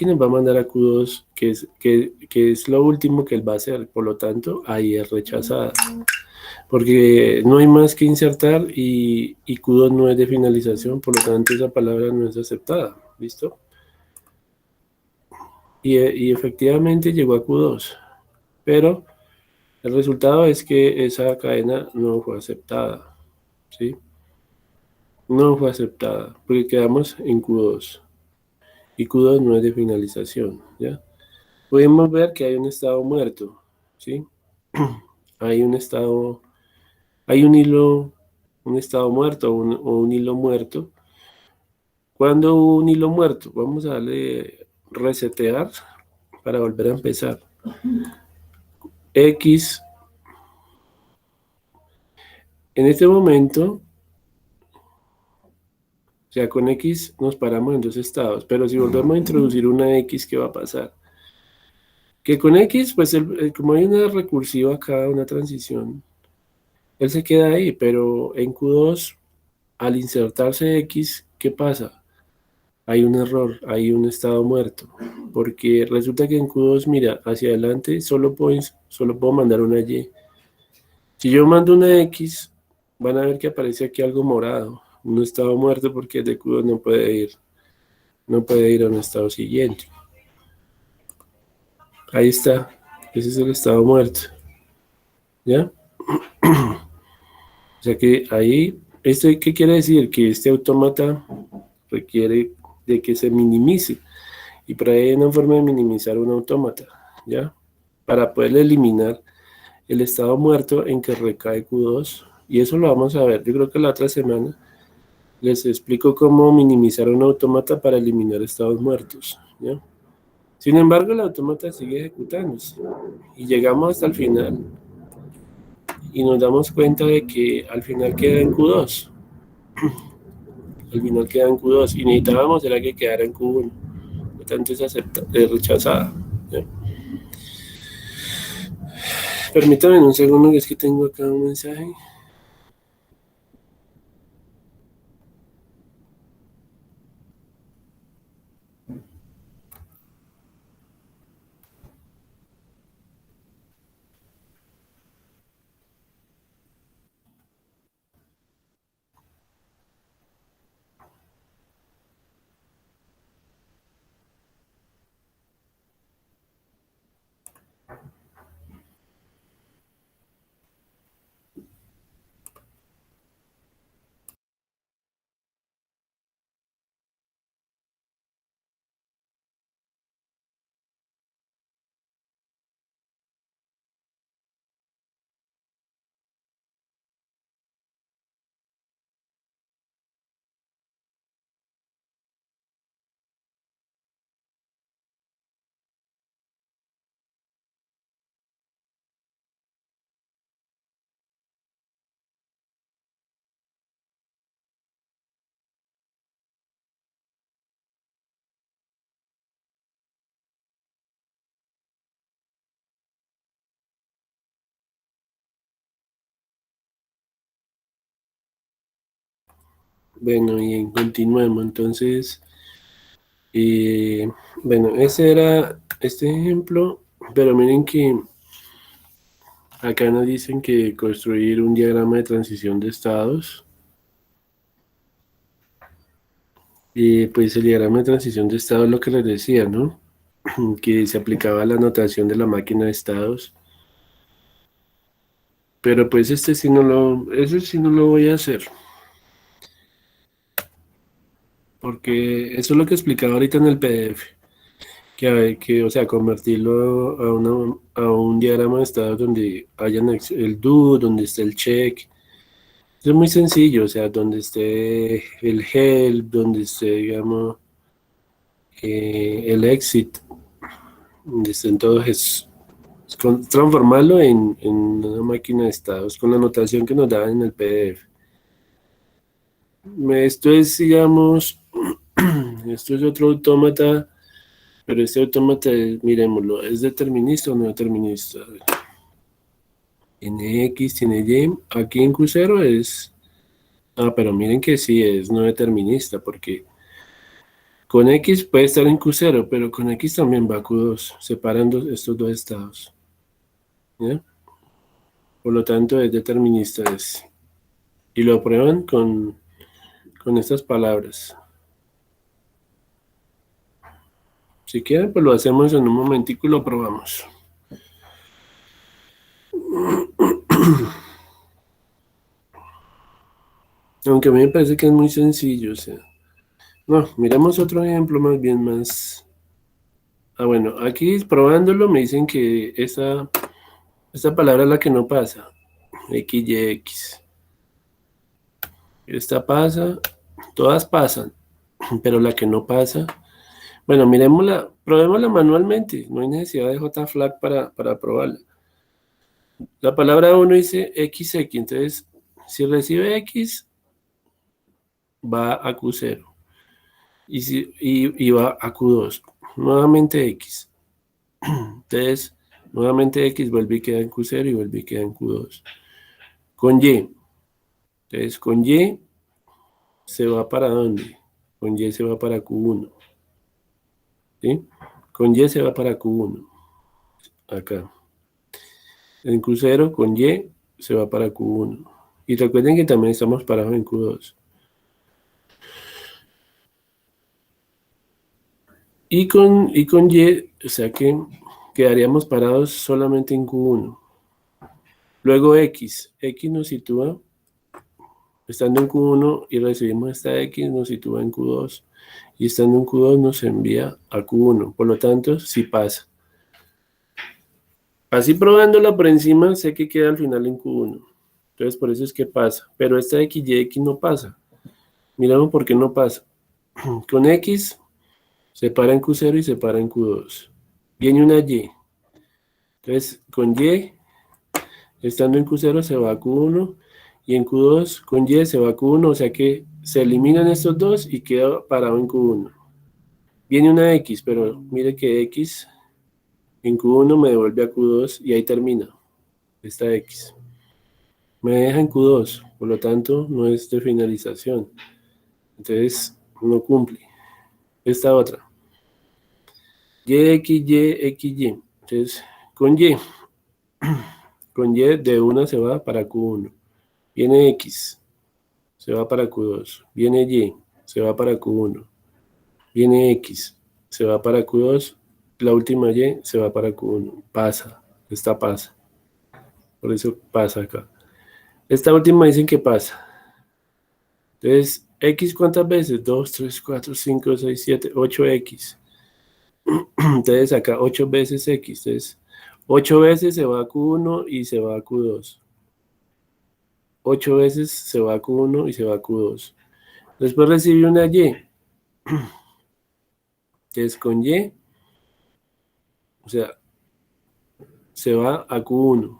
nos va a mandar a Q2, que es lo último que él va a hacer, por lo tanto, ahí es rechazada. Porque no hay más que insertar y Q2 no es de finalización, por lo tanto esa palabra no es aceptada. ¿Listo? Y efectivamente llegó a Q2, pero el resultado es que esa cadena no fue aceptada. ¿Sí? No fue aceptada, porque quedamos en Q2 y Q2 no es de finalización. ¿Ya? Podemos ver que hay un estado muerto. ¿Sí? Hay un estado, hay un hilo, un estado muerto o un hilo muerto. Cuando hubo un hilo muerto, vamos a darle resetear para volver a empezar. X, en este momento, o sea, con X nos paramos en dos estados, pero si volvemos a introducir una X, ¿qué va a pasar? Que con X, pues como hay una recursiva acá, una transición, él se queda ahí, pero en Q2, al insertarse X, ¿qué pasa? Hay un error, hay un estado muerto, porque resulta que en Q2, mira, hacia adelante solo puedo mandar una Y. Si yo mando una X, van a ver que aparece aquí algo morado, un estado muerto porque de Q2 no puede ir a un estado siguiente. Ahí está, ese es el estado muerto, ¿ya? O sea que ahí, ¿esto qué quiere decir? Que este autómata requiere de que se minimice. Y por ahí hay una forma de minimizar un autómata, ¿ya? Para poder eliminar el estado muerto en que recae Q2. Y eso lo vamos a ver, yo creo que la otra semana les explico cómo minimizar un autómata para eliminar estados muertos, ¿ya? Sin embargo, el autómata sigue ejecutándose. Y llegamos hasta el final y nos damos cuenta de que al final queda en Q2. Al final queda en Q2 y necesitábamos era que quedara en Q1. Por lo tanto es rechazada, ¿ya? Permítame un segundo que es que tengo acá un mensaje. Bueno, bien, continuemos. Entonces, bueno, ese era este ejemplo, pero miren que acá nos dicen que construir un diagrama de transición de estados. Y pues el diagrama de transición de estado es lo que les decía, ¿no? Que se aplicaba la notación de la máquina de estados. Pero pues ese sí no lo voy a hacer. Porque eso es lo que explicaba ahorita en el PDF. O sea, convertirlo a un diagrama de estados donde hayan el do, donde esté el check. Eso es muy sencillo, o sea, donde esté el help, donde esté, digamos, el exit, donde estén todos esos. Transformarlo en una máquina de estados con la notación que nos daban en el PDF. Esto es, digamos, esto es otro autómata, pero este autómata, miremoslo, ¿es determinista o no determinista? Tiene X, tiene Y, aquí en Q0 es... Ah, pero miren que sí es no determinista, porque con X puede estar en Q0, pero con X también va a Q2, separando estos dos estados. ¿Ya? Por lo tanto, es determinista ese. Y lo prueban con estas palabras. Si quieren, pues lo hacemos en un momentico y lo probamos. Aunque a mí me parece que es muy sencillo, o sea. No, miremos otro ejemplo más bien más. Ah, bueno, aquí probándolo me dicen que esta palabra es la que no pasa. X, Y, X. Esta pasa, todas pasan, pero la que no pasa. Bueno, miremosla, probémosla manualmente. No hay necesidad de JFlag para probarla. La palabra uno dice XX, entonces si recibe X, va a Q0 y va a Q2. Nuevamente X. Entonces, nuevamente X vuelve y queda en Q0 y vuelve y queda en Q2. Con Y. Entonces, con Y se va para dónde? Con Y se va para Q1. ¿Sí? Con Y se va para Q1. Acá. En Q0 con Y se va para Q1. Y recuerden que también estamos parados en Q2. Y con Y, o sea que quedaríamos parados solamente en Q1. Luego X nos sitúa, estando en Q1 y recibimos esta X, nos sitúa en Q2. Y estando en Q2 nos envía a Q1. Por lo tanto, sí pasa. Así probándola por encima, sé que queda al final en Q1. Entonces, por eso es que pasa. Pero esta XY no pasa. Miramos por qué no pasa. Con X se para en Q0 y se para en Q2. Viene una Y. Entonces, con Y, estando en Q0 se va a Q1 y en Q2 con Y se va a Q1, o sea que se eliminan estos dos y queda parado en Q1. Viene una X, pero mire que X en Q1 me devuelve a Q2 y ahí termina esta X. Me deja en Q2, por lo tanto no es de finalización. Entonces no cumple. Esta otra. Y. Entonces con Y de una se va para Q1. Viene X, se va para Q2. Viene Y, se va para Q1. Viene X, se va para Q2. La última Y se va para Q1. Pasa, esta pasa. Por eso pasa acá. Esta última dicen que pasa. Entonces, X cuántas veces? 2, 3, 4, 5, 6, 7, 8X. Entonces acá 8 veces X. Entonces, 8 veces se va a Q1 y se va a Q2. 8 veces se va a Q1 y se va a Q2. Después recibe una Y. Entonces con Y, o sea, se va a Q1.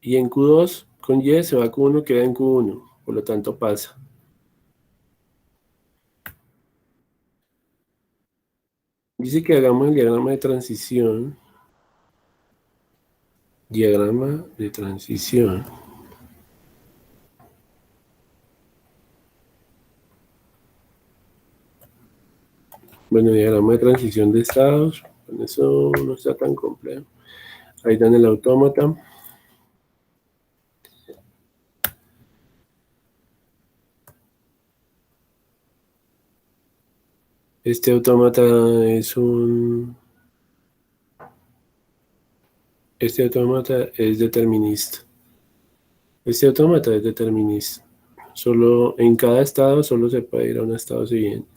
Y en Q2, con Y se va a Q1, queda en Q1. Por lo tanto pasa. Dice que hagamos el diagrama de transición. Diagrama de transición. Bueno, diagrama de transición de estados. Con eso no está tan complejo. Ahí dan el autómata. Este autómata es un... Este autómata es determinista. Este autómata es determinista. Solo en cada estado solo se puede ir a un estado siguiente.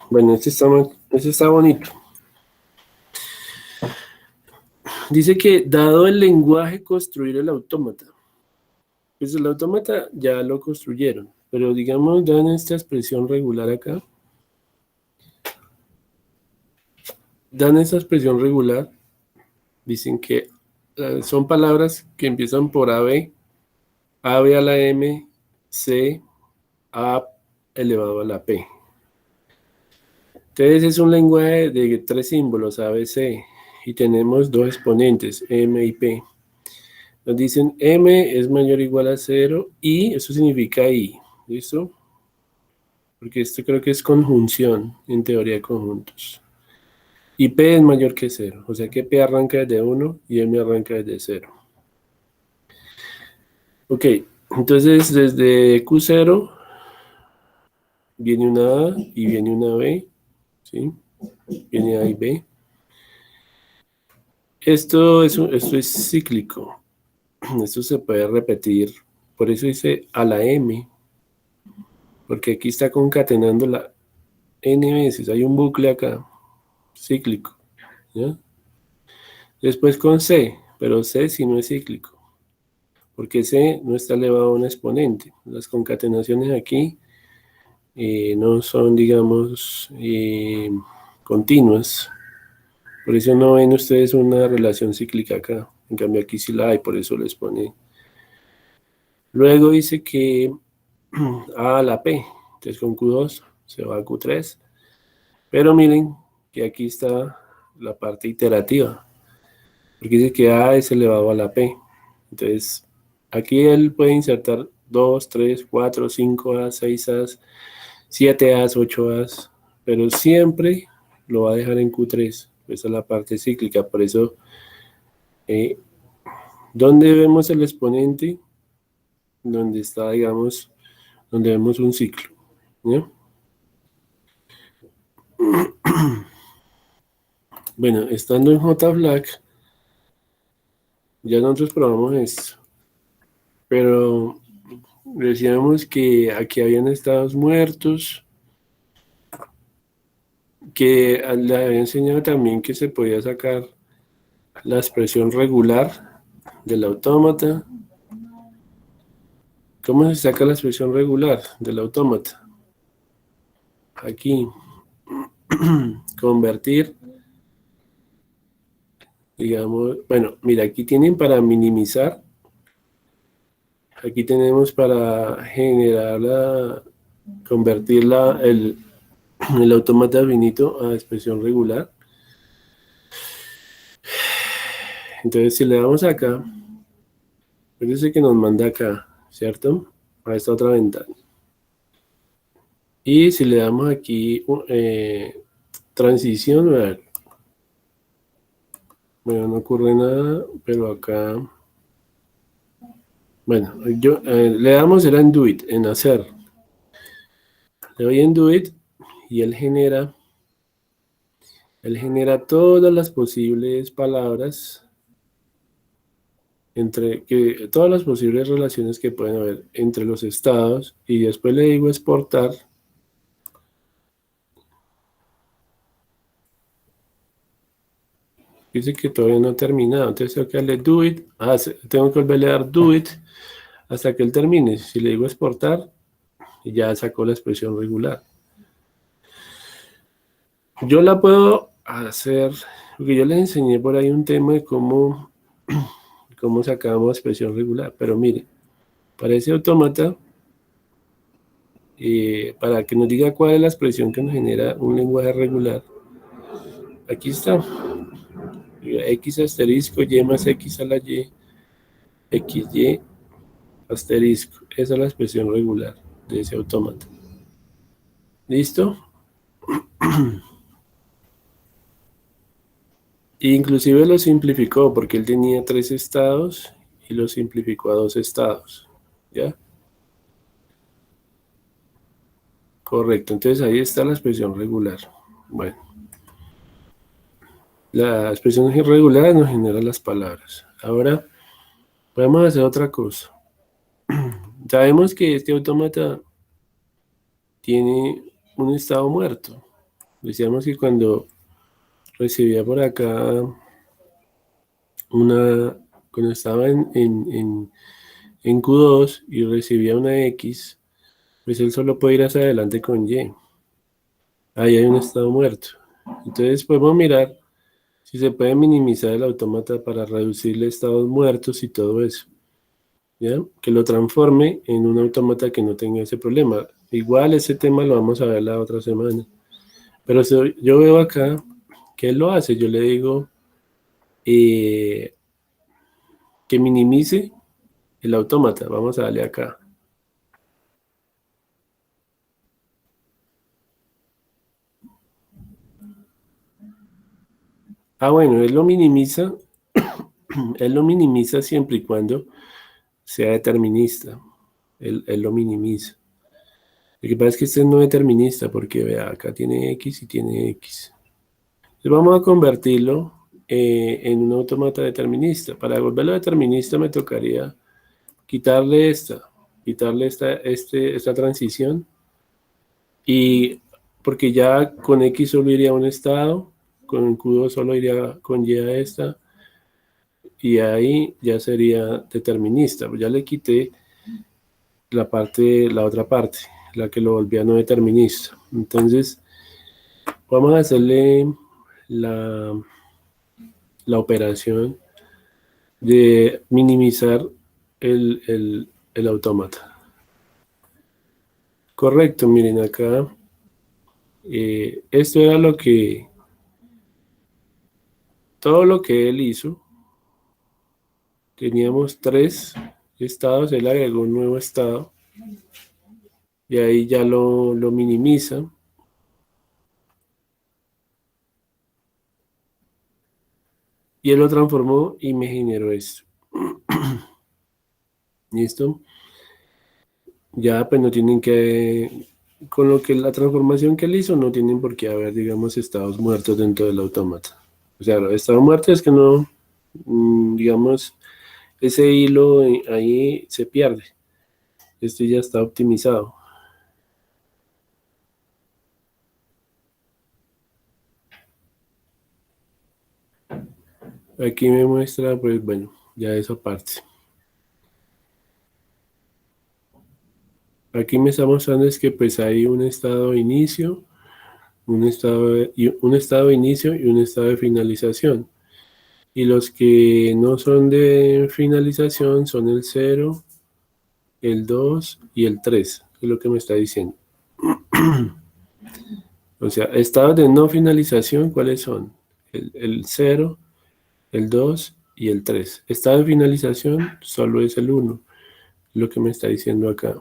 Bueno, este está bonito. Dice que dado el lenguaje construir el autómata. Pues el autómata ya lo construyeron, pero digamos dan esta expresión regular acá. Dan esta expresión regular. Dicen que son palabras que empiezan por AB a la M, C, A elevado a la P. Entonces es un lenguaje de tres símbolos, A, B, C, y tenemos dos exponentes, M y P. Nos dicen M es mayor o igual a 0 y eso significa I, ¿listo? Porque esto creo que es conjunción en teoría de conjuntos. Y P es mayor que 0, o sea que P arranca desde 1 y M arranca desde 0. Ok, entonces desde Q0 viene una A y viene una B, ¿sí? Viene A y B. Esto es cíclico, esto se puede repetir, por eso dice a la M, porque aquí está concatenando la N veces, hay un bucle acá, cíclico, ¿ya? Después con C, pero C si no es cíclico, porque C no está elevado a un exponente, las concatenaciones aquí no son, digamos, continuas. Por eso no ven ustedes una relación cíclica acá. En cambio aquí sí la hay, por eso les pone. Luego dice que A a la P. Entonces con Q2 se va a Q3. Pero miren que aquí está la parte iterativa. Porque dice que A es elevado a la P. Entonces aquí él puede insertar 2, 3, 4, 5 A, 6 A, 7 A, 8 A. Pero siempre lo va a dejar en Q3. Esa es la parte cíclica. Por eso... ¿dónde vemos el exponente? Donde está, digamos, donde vemos un ciclo. ¿Ya? Bueno, estando en JFlag, ya nosotros probamos esto. Pero decíamos que aquí habían estados muertos, que le había enseñado también que se podía sacar la expresión regular del autómata. ¿Cómo se saca la expresión regular del autómata? Aquí, convertir, digamos, bueno, mira, aquí tienen para minimizar, aquí tenemos para generar convertir el autómata finito a expresión regular. Entonces, si le damos acá, fíjense que nos manda acá, ¿cierto? A esta otra ventana. Y si le damos aquí transición, a ver, bueno, no ocurre nada, pero acá, bueno, le damos era en do it, en hacer. Le doy en do it y él genera todas las posibles palabras todas las posibles relaciones que pueden haber entre los estados y después le digo exportar. Dice que todavía no ha terminado, entonces tengo que darle do it, tengo que volverle a dar do it hasta que él termine. Si le digo exportar, ya sacó la expresión regular. Yo la puedo hacer, porque yo les enseñé por ahí un tema de cómo sacamos expresión regular, pero mire, para ese autómata, para que nos diga cuál es la expresión que nos genera un lenguaje regular, aquí está, x asterisco y más x a la y, xy asterisco, esa es la expresión regular de ese autómata. ¿Listo? Inclusive lo simplificó porque él tenía 3 estados y lo simplificó a 2 estados. ¿Ya? Correcto. Entonces ahí está la expresión regular. Bueno, la expresión irregular nos genera las palabras. Ahora podemos hacer otra cosa. Sabemos que este autómata tiene un estado muerto. Decíamos que cuando recibía por acá una, cuando estaba en Q2 y recibía una X, pues él solo puede ir hacia adelante con Y. Ahí hay un estado muerto. Entonces podemos mirar si se puede minimizar el autómata para reducirle estados muertos y todo eso. ¿Ya? Que lo transforme en un autómata que no tenga ese problema. Igual ese tema lo vamos a ver la otra semana. Pero yo veo acá que él lo hace. Yo le digo que minimice el autómata. Vamos a darle acá. Bueno, él lo minimiza siempre y cuando sea determinista. Él lo minimiza. Lo que pasa es que este es no determinista porque vea, acá tiene X y tiene X. Entonces vamos a convertirlo en un autómata determinista. Para volverlo determinista me tocaría quitarle esta transición y porque ya con X solo iría a un estado, con Q2 solo iría con Y a esta y ahí ya sería determinista. Ya le quité la otra parte, la que lo volvía no determinista. Entonces vamos a hacerle la, la operación de minimizar el autómata. Correcto, miren acá. Esto era todo lo que él hizo. Teníamos 3 estados, él agregó un nuevo estado y ahí ya lo minimiza. Y él lo transformó y me generó esto. ¿Listo? Ya pues no tienen que, con lo que la transformación que él hizo, no tienen por qué haber, digamos, estados muertos dentro del autómata. O sea, los estados muertos es que no, digamos, ese hilo ahí se pierde. Esto ya está optimizado. Aquí me muestra, pues bueno, ya esa parte. Aquí me está mostrando es que pues hay un estado de inicio, un estado de inicio y un estado de finalización. Y los que no son de finalización son el 0, el 2 y el 3, es lo que me está diciendo. O sea, estados de no finalización, ¿cuáles son? El 0, el 2 y el 3. Estado de finalización solo es el 1, lo que me está diciendo acá.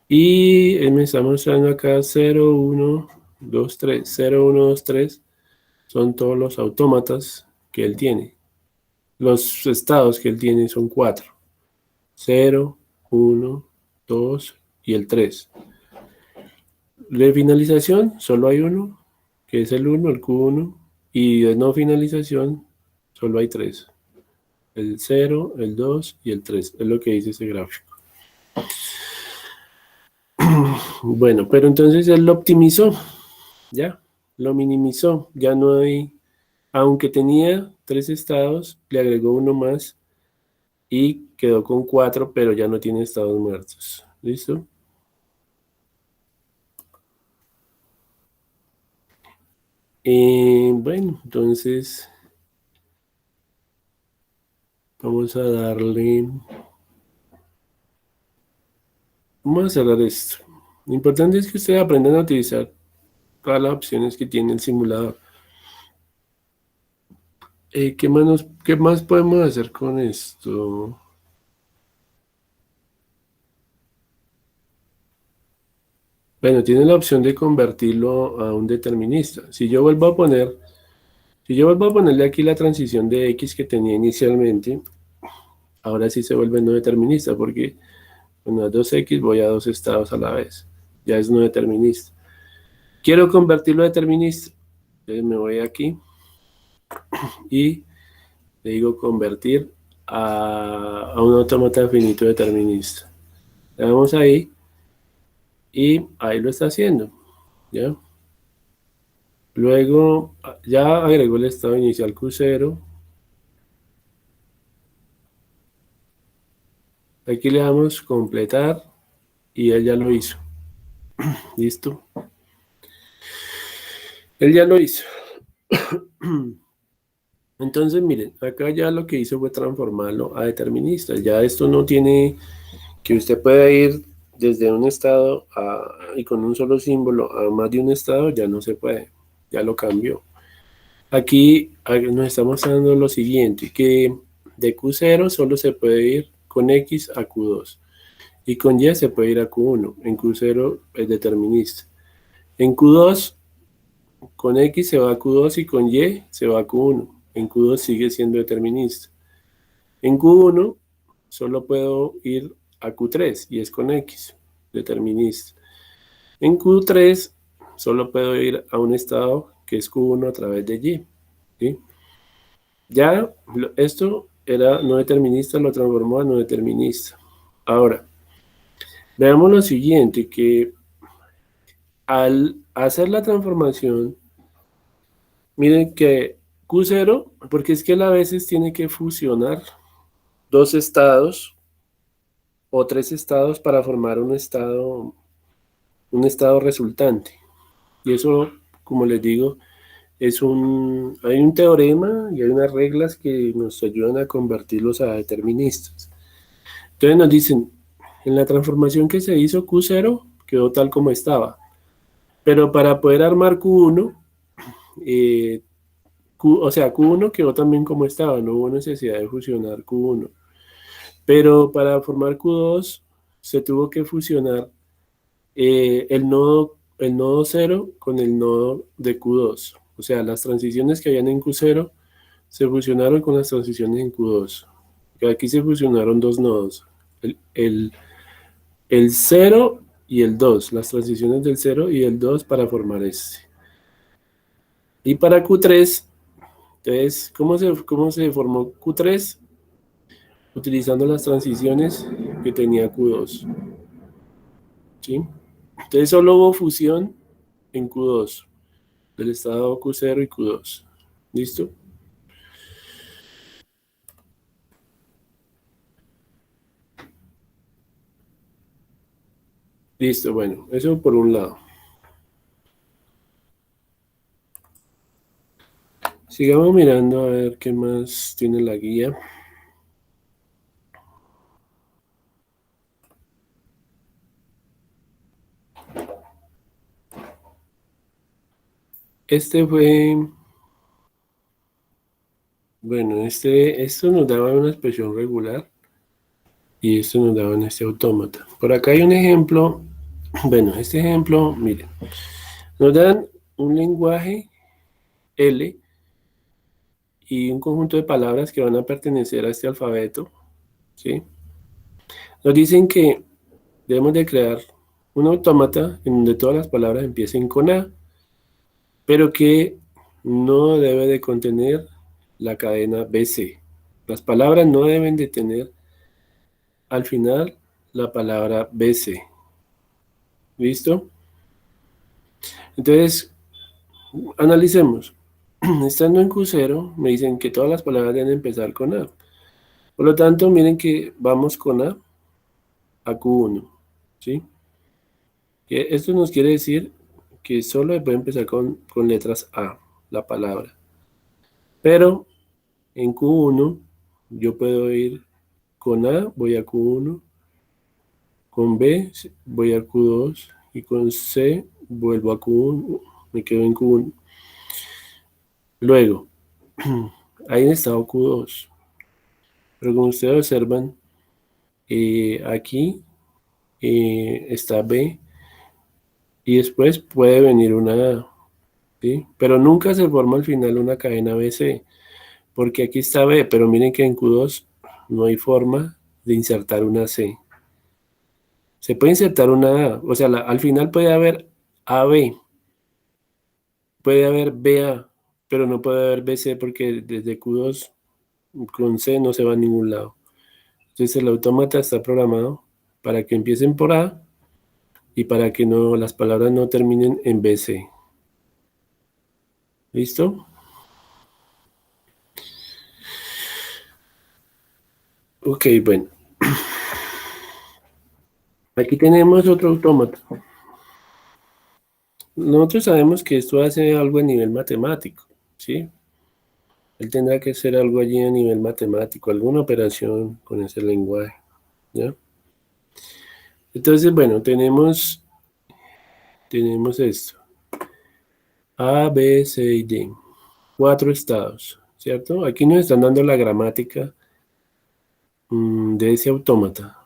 Y él me está mostrando acá 0, 1, 2, 3. 0, 1, 2, 3 son todos los autómatas que él tiene. Los estados que él tiene son 4. 0, 1, 2 y el 3. De finalización solo hay uno, que es el 1, el Q1. Y de no finalización solo hay 3. El 0, el 2 y el 3. Es lo que dice ese gráfico. Bueno, pero entonces él lo optimizó. Ya, lo minimizó. Ya no hay, aunque tenía 3 estados, le agregó uno más y quedó con 4, pero ya no tiene estados muertos. ¿Listo? Bueno, entonces vamos a darle, vamos a cerrar esto. Lo importante es que ustedes aprendan a utilizar todas las opciones que tiene el simulador. ¿Qué más podemos hacer con esto? Bueno, tiene la opción de convertirlo a un determinista. Si yo vuelvo a ponerle aquí la transición de X que tenía inicialmente, ahora sí se vuelve no determinista, porque bueno, a 2X voy a dos estados a la vez. Ya es no determinista. Quiero convertirlo a determinista. Entonces me voy aquí y le digo convertir a un autómata finito determinista. Le damos ahí y ahí lo está haciendo. ¿Ya? Luego ya agregó el estado inicial Q0. Aquí le damos completar y él ya lo hizo. ¿Listo? Él ya lo hizo. Entonces, miren, acá ya lo que hizo fue transformarlo a determinista. Ya esto no tiene que usted pueda ir desde un estado y con un solo símbolo a más de un estado, ya no se puede. Ya lo cambió. Aquí nos está mostrando lo siguiente, que de Q0 solo se puede ir con X a Q2 y con Y se puede ir a Q1. En Q0 es determinista. En Q2 con X se va a Q2 y con Y se va a Q1. En Q2 sigue siendo determinista. En Q1 solo puedo ir a Q3 y es con X, determinista. En Q3 solo puedo ir a un estado que es Q1 a través de Y. ¿Sí? Ya esto era no determinista, lo transformó a no determinista. Ahora, veamos lo siguiente, que al hacer la transformación, miren que Q0, porque es que él a veces tiene que fusionar dos estados o tres estados para formar un estado resultante. Y eso, como les digo, hay un teorema y hay unas reglas que nos ayudan a convertirlos a deterministas. Entonces nos dicen, en la transformación que se hizo Q0 quedó tal como estaba, pero para poder armar Q1, eh, o sea, Q1 quedó también como estaba, no hubo necesidad de fusionar Q1. Pero para formar Q2 se tuvo que fusionar el nodo 0 con el nodo de Q2. O sea, las transiciones que habían en Q0 se fusionaron con las transiciones en Q2. Y aquí se fusionaron dos nodos, el 0 y el 2, las transiciones del 0 y el 2 para formar este. Y para Q3, entonces, cómo se formó Q3? Utilizando las transiciones que tenía Q2. ¿Sí? Entonces solo hubo fusión en Q2, del estado Q0 y Q2. ¿Listo? Listo, bueno, eso por un lado. Sigamos mirando a ver qué más tiene la guía. Este fue, bueno, esto nos daba una expresión regular y esto nos daba en este autómata. Por acá hay un ejemplo, bueno, este ejemplo, miren, nos dan un lenguaje L y un conjunto de palabras que van a pertenecer a este alfabeto, ¿sí? Nos dicen que debemos de crear un autómata en donde todas las palabras empiecen con A, pero que no debe de contener la cadena BC. Las palabras no deben de tener al final la palabra BC. ¿Listo? Entonces, analicemos. Estando en Q0, me dicen que todas las palabras deben empezar con A. Por lo tanto, miren que vamos con a Q1. ¿Sí? Esto nos quiere decir que solo puede empezar con letras A, la palabra. Pero en Q1 yo puedo ir con A, voy a Q1, con B voy a Q2 y con C vuelvo a Q1, me quedo en Q1. Luego, hay en estado Q2, pero como ustedes observan, aquí está B y después puede venir una A, ¿sí? Pero nunca se forma al final una cadena BC, porque aquí está B, pero miren que en Q2 no hay forma de insertar una C. Se puede insertar una A, o sea, al final puede haber AB, puede haber BA, pero no puede haber BC porque desde Q2 con C no se va a ningún lado. Entonces el autómata está programado para que empiecen por A y para que no, las palabras no terminen en BC. ¿Listo? Ok, bueno. Aquí tenemos otro autómata. Nosotros sabemos que esto hace algo a nivel matemático, ¿sí? Él tendrá que hacer algo allí a nivel matemático, alguna operación con ese lenguaje, ¿ya? Entonces, bueno, tenemos esto. A, B, C y D. 4 estados, ¿cierto? Aquí nos están dando la gramática de ese autómata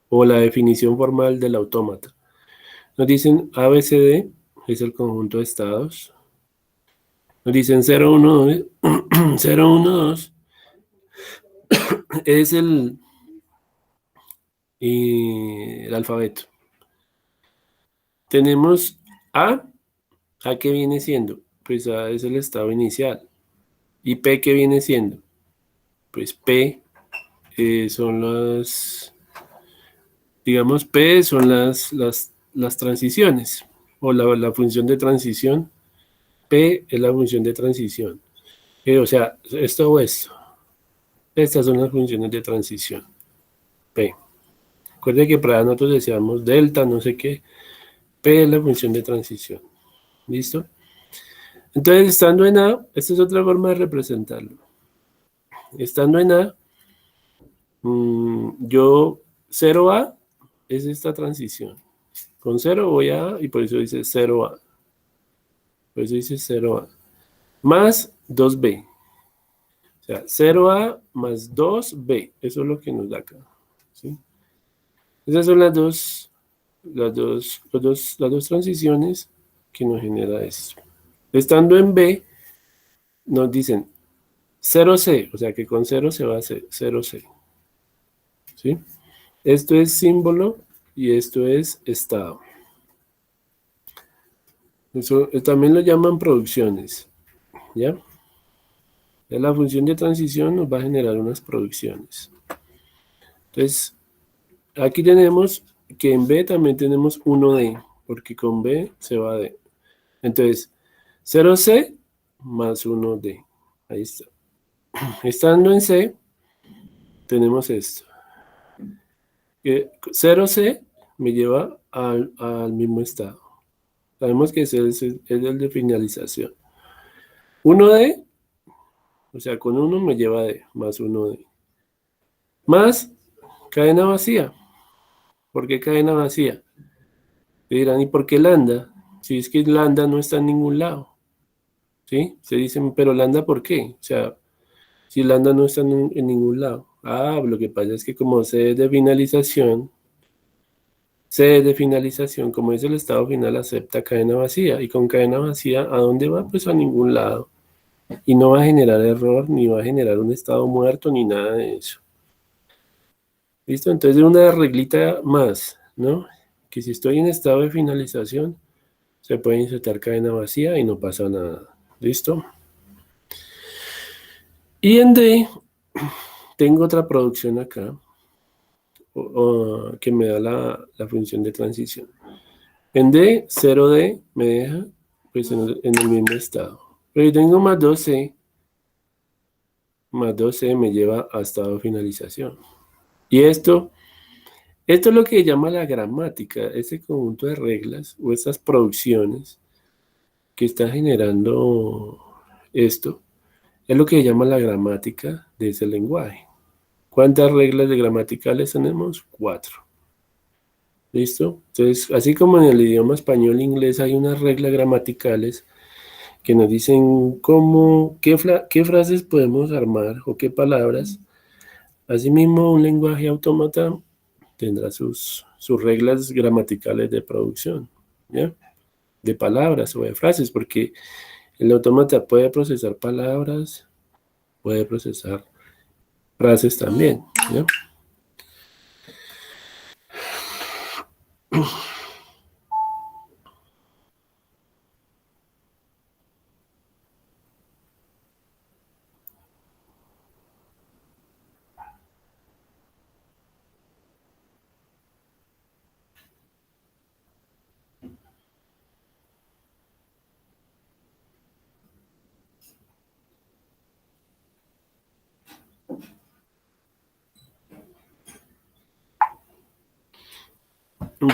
o la definición formal del autómata. Nos dicen A, B, C, D es el conjunto de estados. Nos dicen 0, 1, 2, 0, 1, 2 es el alfabeto. Tenemos A que viene siendo, pues A es el estado inicial. ¿Y P qué viene siendo? Pues P son digamos, P son las transiciones, o la función de transición. P es la función de transición. O sea, esto o esto. Estas son las funciones de transición. P. Recuerde que para nosotros decíamos delta, no sé qué. P es la función de transición. ¿Listo? Entonces, estando en A, esta es otra forma de representarlo. Estando en A, yo 0A es esta transición. Con 0 voy a A y por eso dice 0A. Por eso dice 0A. Más 2B. O sea, 0A más 2B. Eso es lo que nos da acá. ¿Sí? Esas son las dos transiciones que nos genera esto. Estando en B, nos dicen 0C, o sea que con 0 se va a hacer 0C. ¿Sí? Esto es símbolo y esto es estado. Eso también lo llaman producciones. ¿Ya? La función de transición nos va a generar unas producciones. Entonces, aquí tenemos que en B también tenemos 1D, porque con B se va a D. Entonces, 0C más 1D. Ahí está. Estando en C, tenemos esto. 0C me lleva al mismo estado. Sabemos que ese es el de finalización. 1D, o sea, con 1 me lleva a D, más 1D. Más cadena vacía. ¿Por qué cadena vacía? Te dirán, ¿y por qué lambda? Si es que lambda no está en ningún lado. ¿Sí? Se dicen, pero lambda, ¿por qué? O sea, si lambda no está en ningún lado. Lo que pasa es que como C es de finalización, como es el estado final, acepta cadena vacía. Y con cadena vacía, ¿a dónde va? Pues a ningún lado. Y no va a generar error, ni va a generar un estado muerto, ni nada de eso. ¿Listo? Entonces, una reglita más, ¿no? Que si estoy en estado de finalización, se puede insertar cadena vacía y no pasa nada. ¿Listo? Y en D, tengo otra producción acá, que me da la función de transición. En D, 0D me deja pues, en el mismo estado. Pero yo tengo más 2C me lleva a estado de finalización. Y esto es lo que llama la gramática, ese conjunto de reglas o estas producciones que está generando esto, es lo que llama la gramática de ese lenguaje. ¿Cuántas reglas de gramaticales tenemos? 4. ¿Listo? Entonces, así como en el idioma español e inglés hay unas reglas gramaticales que nos dicen qué frases podemos armar o qué palabras. Asimismo, un lenguaje autómata tendrá sus reglas gramaticales de producción. ¿ya? De palabras o de frases, porque el autómata puede procesar palabras, puede procesar frases también, ¿ya?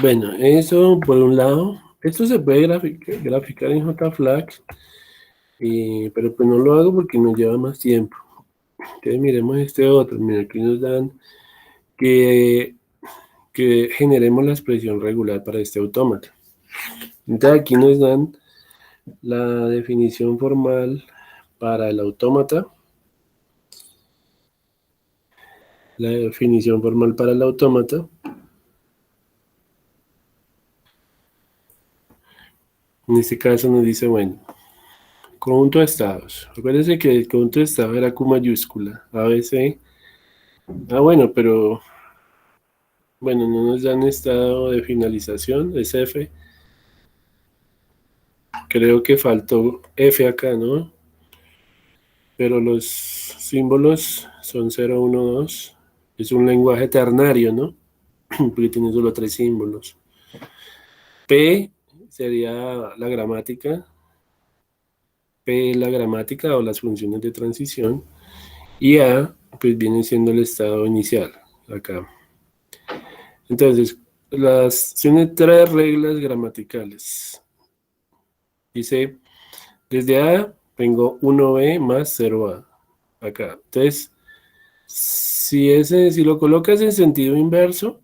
Bueno, eso por un lado. Esto se puede graficar en JFlax, pero pues no lo hago porque nos lleva más tiempo. Entonces miremos este otro. Mira, aquí nos dan que, que generemos la expresión regular para este autómata. Entonces aquí nos dan la definición formal para el autómata. La definición formal para el autómata. En este caso nos dice, bueno, conjunto de estados. Acuérdense que el conjunto de estados era Q mayúscula, ABC. Ah, bueno, pero bueno, no nos dan estado de finalización, es F. Creo que faltó F acá, ¿no? Pero los símbolos son 0, 1, 2. Es un lenguaje ternario, ¿no? Porque tiene solo 3 símbolos. P sería la gramática. P la gramática o las funciones de transición. Y A, pues viene siendo el estado inicial, acá. Entonces, tiene 3 reglas gramaticales. Dice, desde A tengo 1B más 0A. Acá. Entonces, si lo colocas en sentido inverso,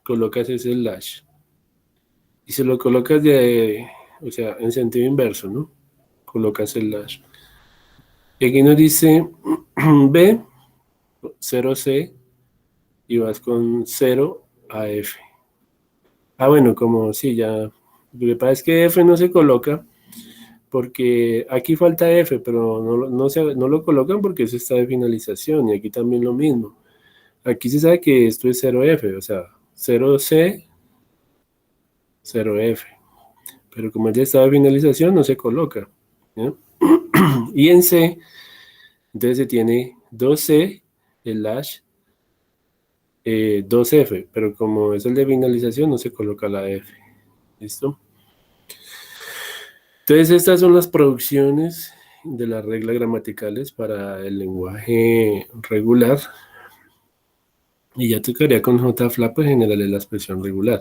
colocas ese slash. Y si lo colocas o sea, en sentido inverso, ¿no? Colocas el slash. Y aquí nos dice B, 0C, y vas con 0 a F. Ah, bueno, como sí, ya. Lo que pasa es que F no se coloca porque aquí falta F, pero no lo colocan porque eso está de finalización y aquí también lo mismo. Aquí se sabe que esto es 0F, o sea, 0C, 0F. Pero como es de estado de finalización, no se coloca, ¿ya? Y en C, entonces se tiene 2C, slash 2F, pero como es el de finalización, no se coloca la F. ¿Listo? Entonces, estas son las producciones de las reglas gramaticales para el lenguaje regular. Y ya tocaría con JFLA pues generarle la expresión regular.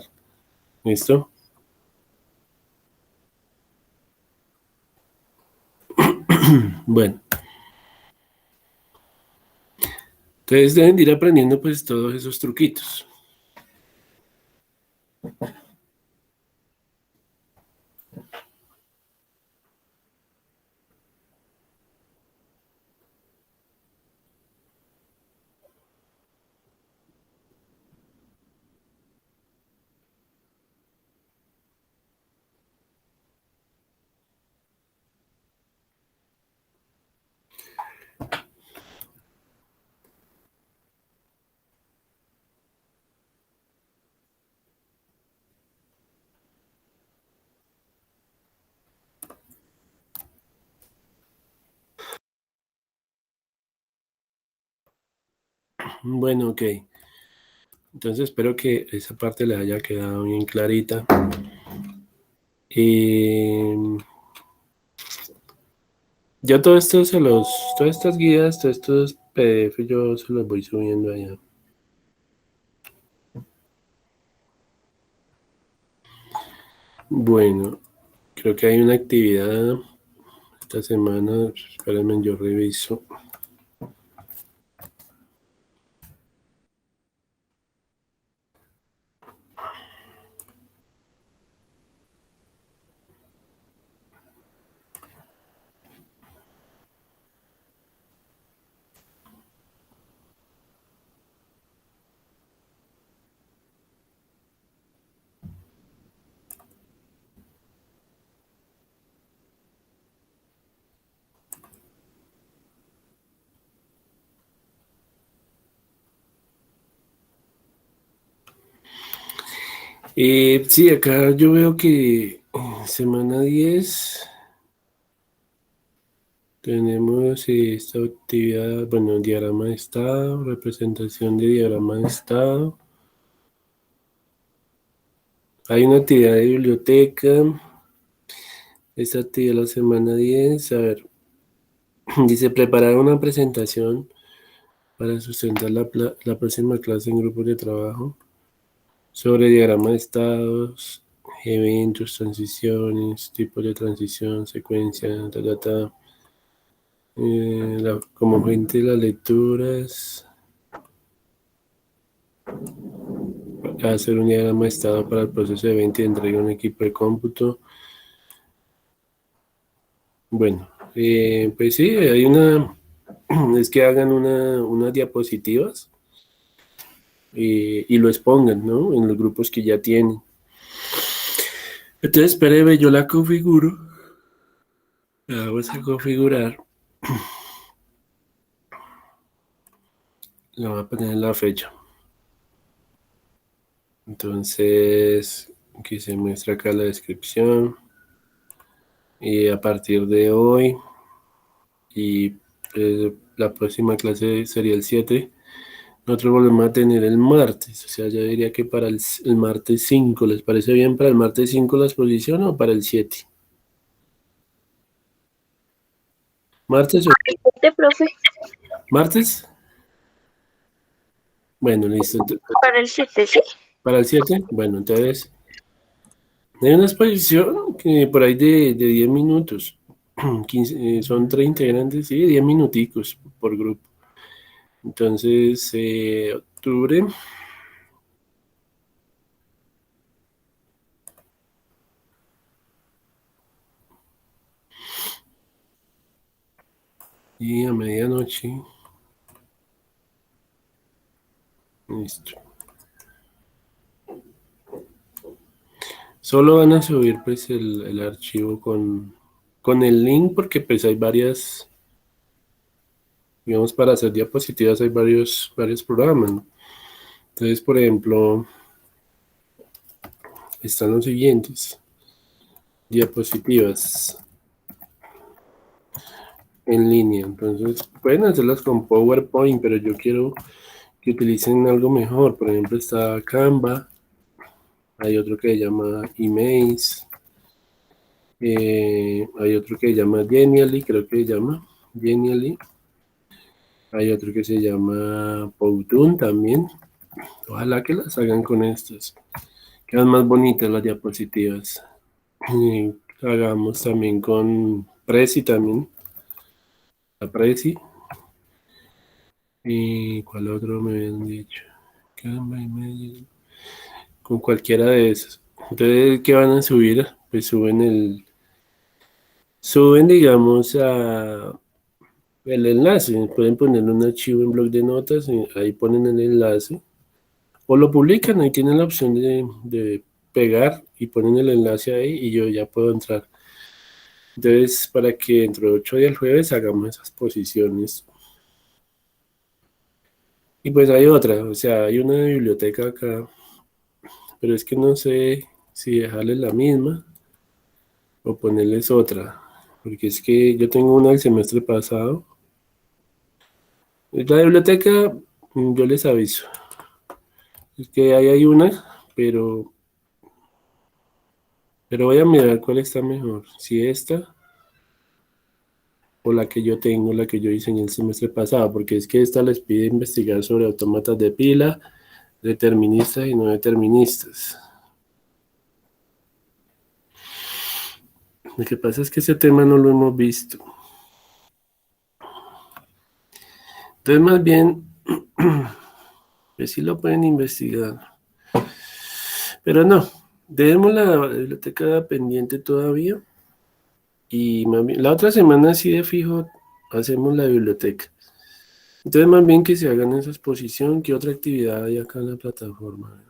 ¿Listo? Bueno, entonces deben de ir aprendiendo pues todos esos truquitos. Bueno, ok. Entonces espero que esa parte le haya quedado bien clarita. Yo todo esto todas estas guías, todos estos PDF, yo se los voy subiendo allá. Bueno, creo que hay una actividad esta semana. Espérenme, yo reviso. Sí, acá yo veo que semana 10 tenemos esta actividad, bueno, diagrama de estado, representación de diagrama de estado. Hay una actividad de biblioteca, esta actividad de la semana 10, a ver, dice preparar una presentación para sustentar la próxima clase en grupos de trabajo sobre diagrama de estados, eventos, transiciones, tipos de transición, secuencia, como fuente de las lecturas, hacer un diagrama de estado para el proceso de venta y entrega a un equipo de cómputo. Bueno, pues sí, es que hagan unas diapositivas y lo expongan, ¿no? En los grupos que ya tienen. Entonces, espéreme, yo la configuro. La vamos a configurar. Le voy a poner la fecha. Entonces, aquí se muestra acá la descripción. Y a partir de hoy, y la próxima clase sería el 7, nosotros volvemos a tener el martes. O sea, yo diría que para el martes 5. ¿Les parece bien para el martes 5 la exposición o para el 7? ¿Martes o profe, martes? Bueno, listo. para el 7, ¿sí? Para el 7, bueno, entonces hay una exposición que por ahí de 10 minutos. 15, son 30 integrantes, sí, 10 minuticos por grupo. Entonces, octubre. Y a medianoche. Listo. Solo van a subir pues el archivo con el link porque pues hay varias, digamos, para hacer diapositivas hay varios programas, ¿no? Entonces, por ejemplo, están los siguientes. Diapositivas en línea. Entonces, pueden hacerlas con PowerPoint, pero yo quiero que utilicen algo mejor. Por ejemplo, está Canva, hay otro que se llama Emails, hay otro que se llama Genially, creo que se llama Genially. Hay otro que se llama Powtoon también. Ojalá que las hagan con estas. Quedan más bonitas las diapositivas. Y hagamos también con Prezi también. La Prezi. ¿Y cuál otro me habían dicho? Canva, Image, con cualquiera de esos. Entonces, ¿qué van a subir? Pues suben, digamos, el enlace. Pueden poner un archivo en bloc de notas, y ahí ponen el enlace. O lo publican, ahí tienen la opción de pegar y ponen el enlace ahí y yo ya puedo entrar. Entonces, para que dentro de 8 días el jueves hagamos esas posiciones. Y pues hay otra, o sea, hay una biblioteca acá, pero es que no sé si dejarles la misma o ponerles otra, porque es que yo tengo una del semestre pasado. La biblioteca, yo les aviso, es que ahí hay una, pero voy a mirar cuál está mejor, si esta o la que yo tengo, la que yo hice en el semestre pasado, porque es que esta les pide investigar sobre autómatas de pila, deterministas y no deterministas. Lo que pasa es que ese tema no lo hemos visto. Entonces, más bien, pues sí lo pueden investigar. Pero no, dejemos la biblioteca pendiente todavía. Y más bien, la otra semana sí de fijo hacemos la biblioteca. Entonces, más bien que se hagan esa exposición, ¿qué otra actividad hay acá en la plataforma?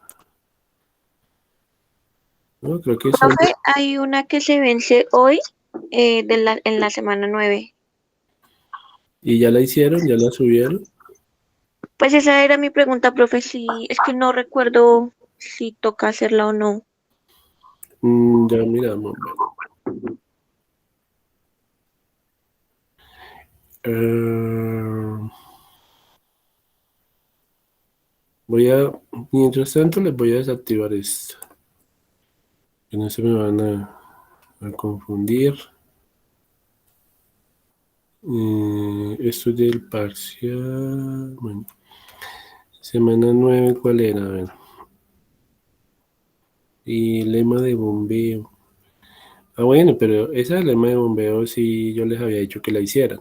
No, creo que son. Profe, hay una que se vence hoy en la semana 9. ¿Y ya la hicieron? ¿Ya la subieron? Pues esa era mi pregunta, profe, si es que no recuerdo si toca hacerla o no. Ya miramos. Bueno. Eh, mientras tanto les voy a desactivar esto. Que no se me van a confundir. Esto es del parcial. Bueno, semana 9, ¿cuál era? A ver. Y lema de bombeo. Ah, bueno, pero esa lema de bombeo sí yo les había dicho que la hicieran.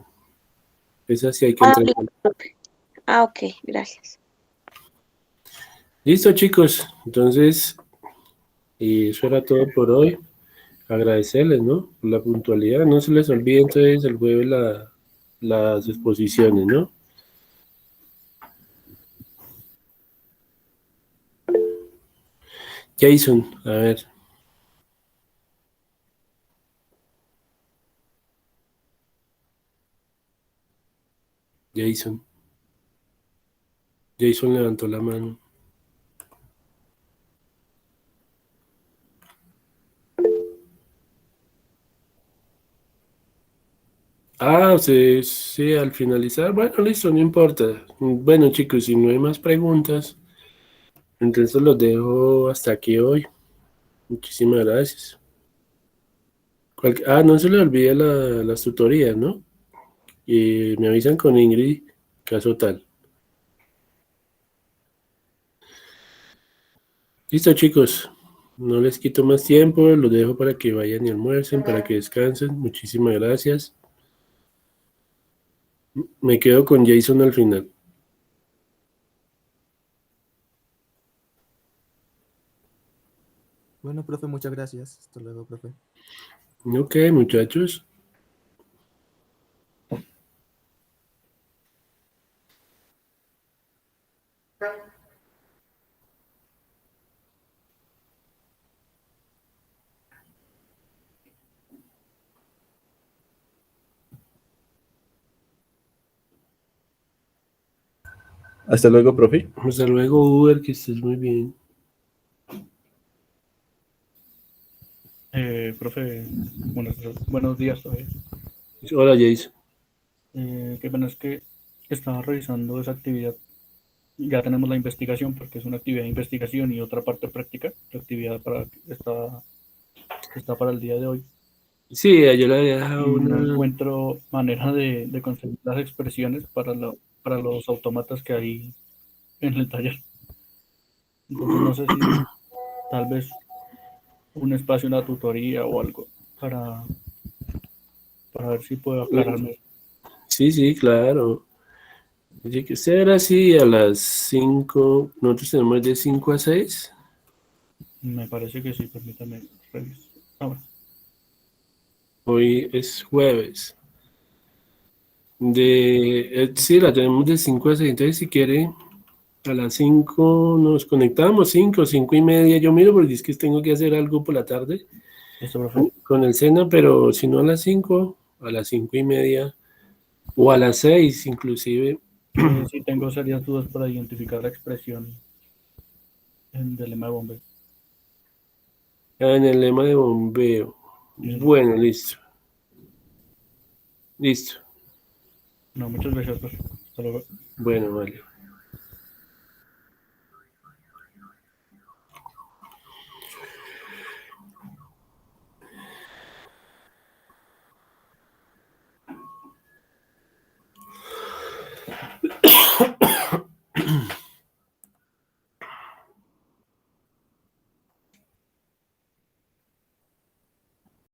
Esa sí hay que Ah, entregar. listo, profe. Ah, ok, gracias. Listo, chicos. Entonces, y eso era todo por hoy. Agradecerles, ¿no? Por la puntualidad. No se les olvide entonces el jueves las exposiciones, ¿no? Jason, a ver. Jason. Jason levantó la mano. Ah, ustedes, sí, al finalizar. Bueno, listo, no importa. Bueno, chicos, si no hay más preguntas, entonces los dejo hasta aquí hoy. Muchísimas gracias. No se le olvide las tutorías, ¿no? Y me avisan con Ingrid, caso tal. Listo, chicos. No les quito más tiempo, los dejo para que vayan y almuercen, para que descansen. Muchísimas gracias. Me quedo con Jason al final. Bueno, profe, muchas gracias. Hasta luego, profe. Ok, muchachos. Hasta luego, profe. Hasta luego, Uber, que estés muy bien. Profe, buenos días todavía. Hola, Jason. Qué pena es que estaba revisando esa actividad. Ya tenemos la investigación porque es una actividad de investigación y otra parte práctica. La actividad está para el día de hoy. Sí, yo le había dejado Y no una. encuentro manera de conseguir las expresiones para los autómatas que hay en el taller. Entonces no sé si tal vez un espacio, una tutoría o algo para, para ver si puedo aclararme. Sí, sí, claro. Dice que usted era así a las 5. Nosotros tenemos de 5 a 6. Me parece que sí, permítame revisar. Ah, bueno. Hoy es jueves. Sí, la tenemos de 5 a 6. Entonces, si quiere, a las 5 nos conectamos, 5, 5 y media. Yo miro porque es que tengo que hacer algo por la tarde ¿Listo, profe? con el SENA, pero si no a las 5, a las 5 y media o a las 6 inclusive. Sí tengo serias dudas para identificar la expresión del lema de bombeo. En el lema de bombeo. ¿Listo, profe? Bueno, listo. Listo. No, muchas gracias, profe. Hasta luego. Bueno, vale.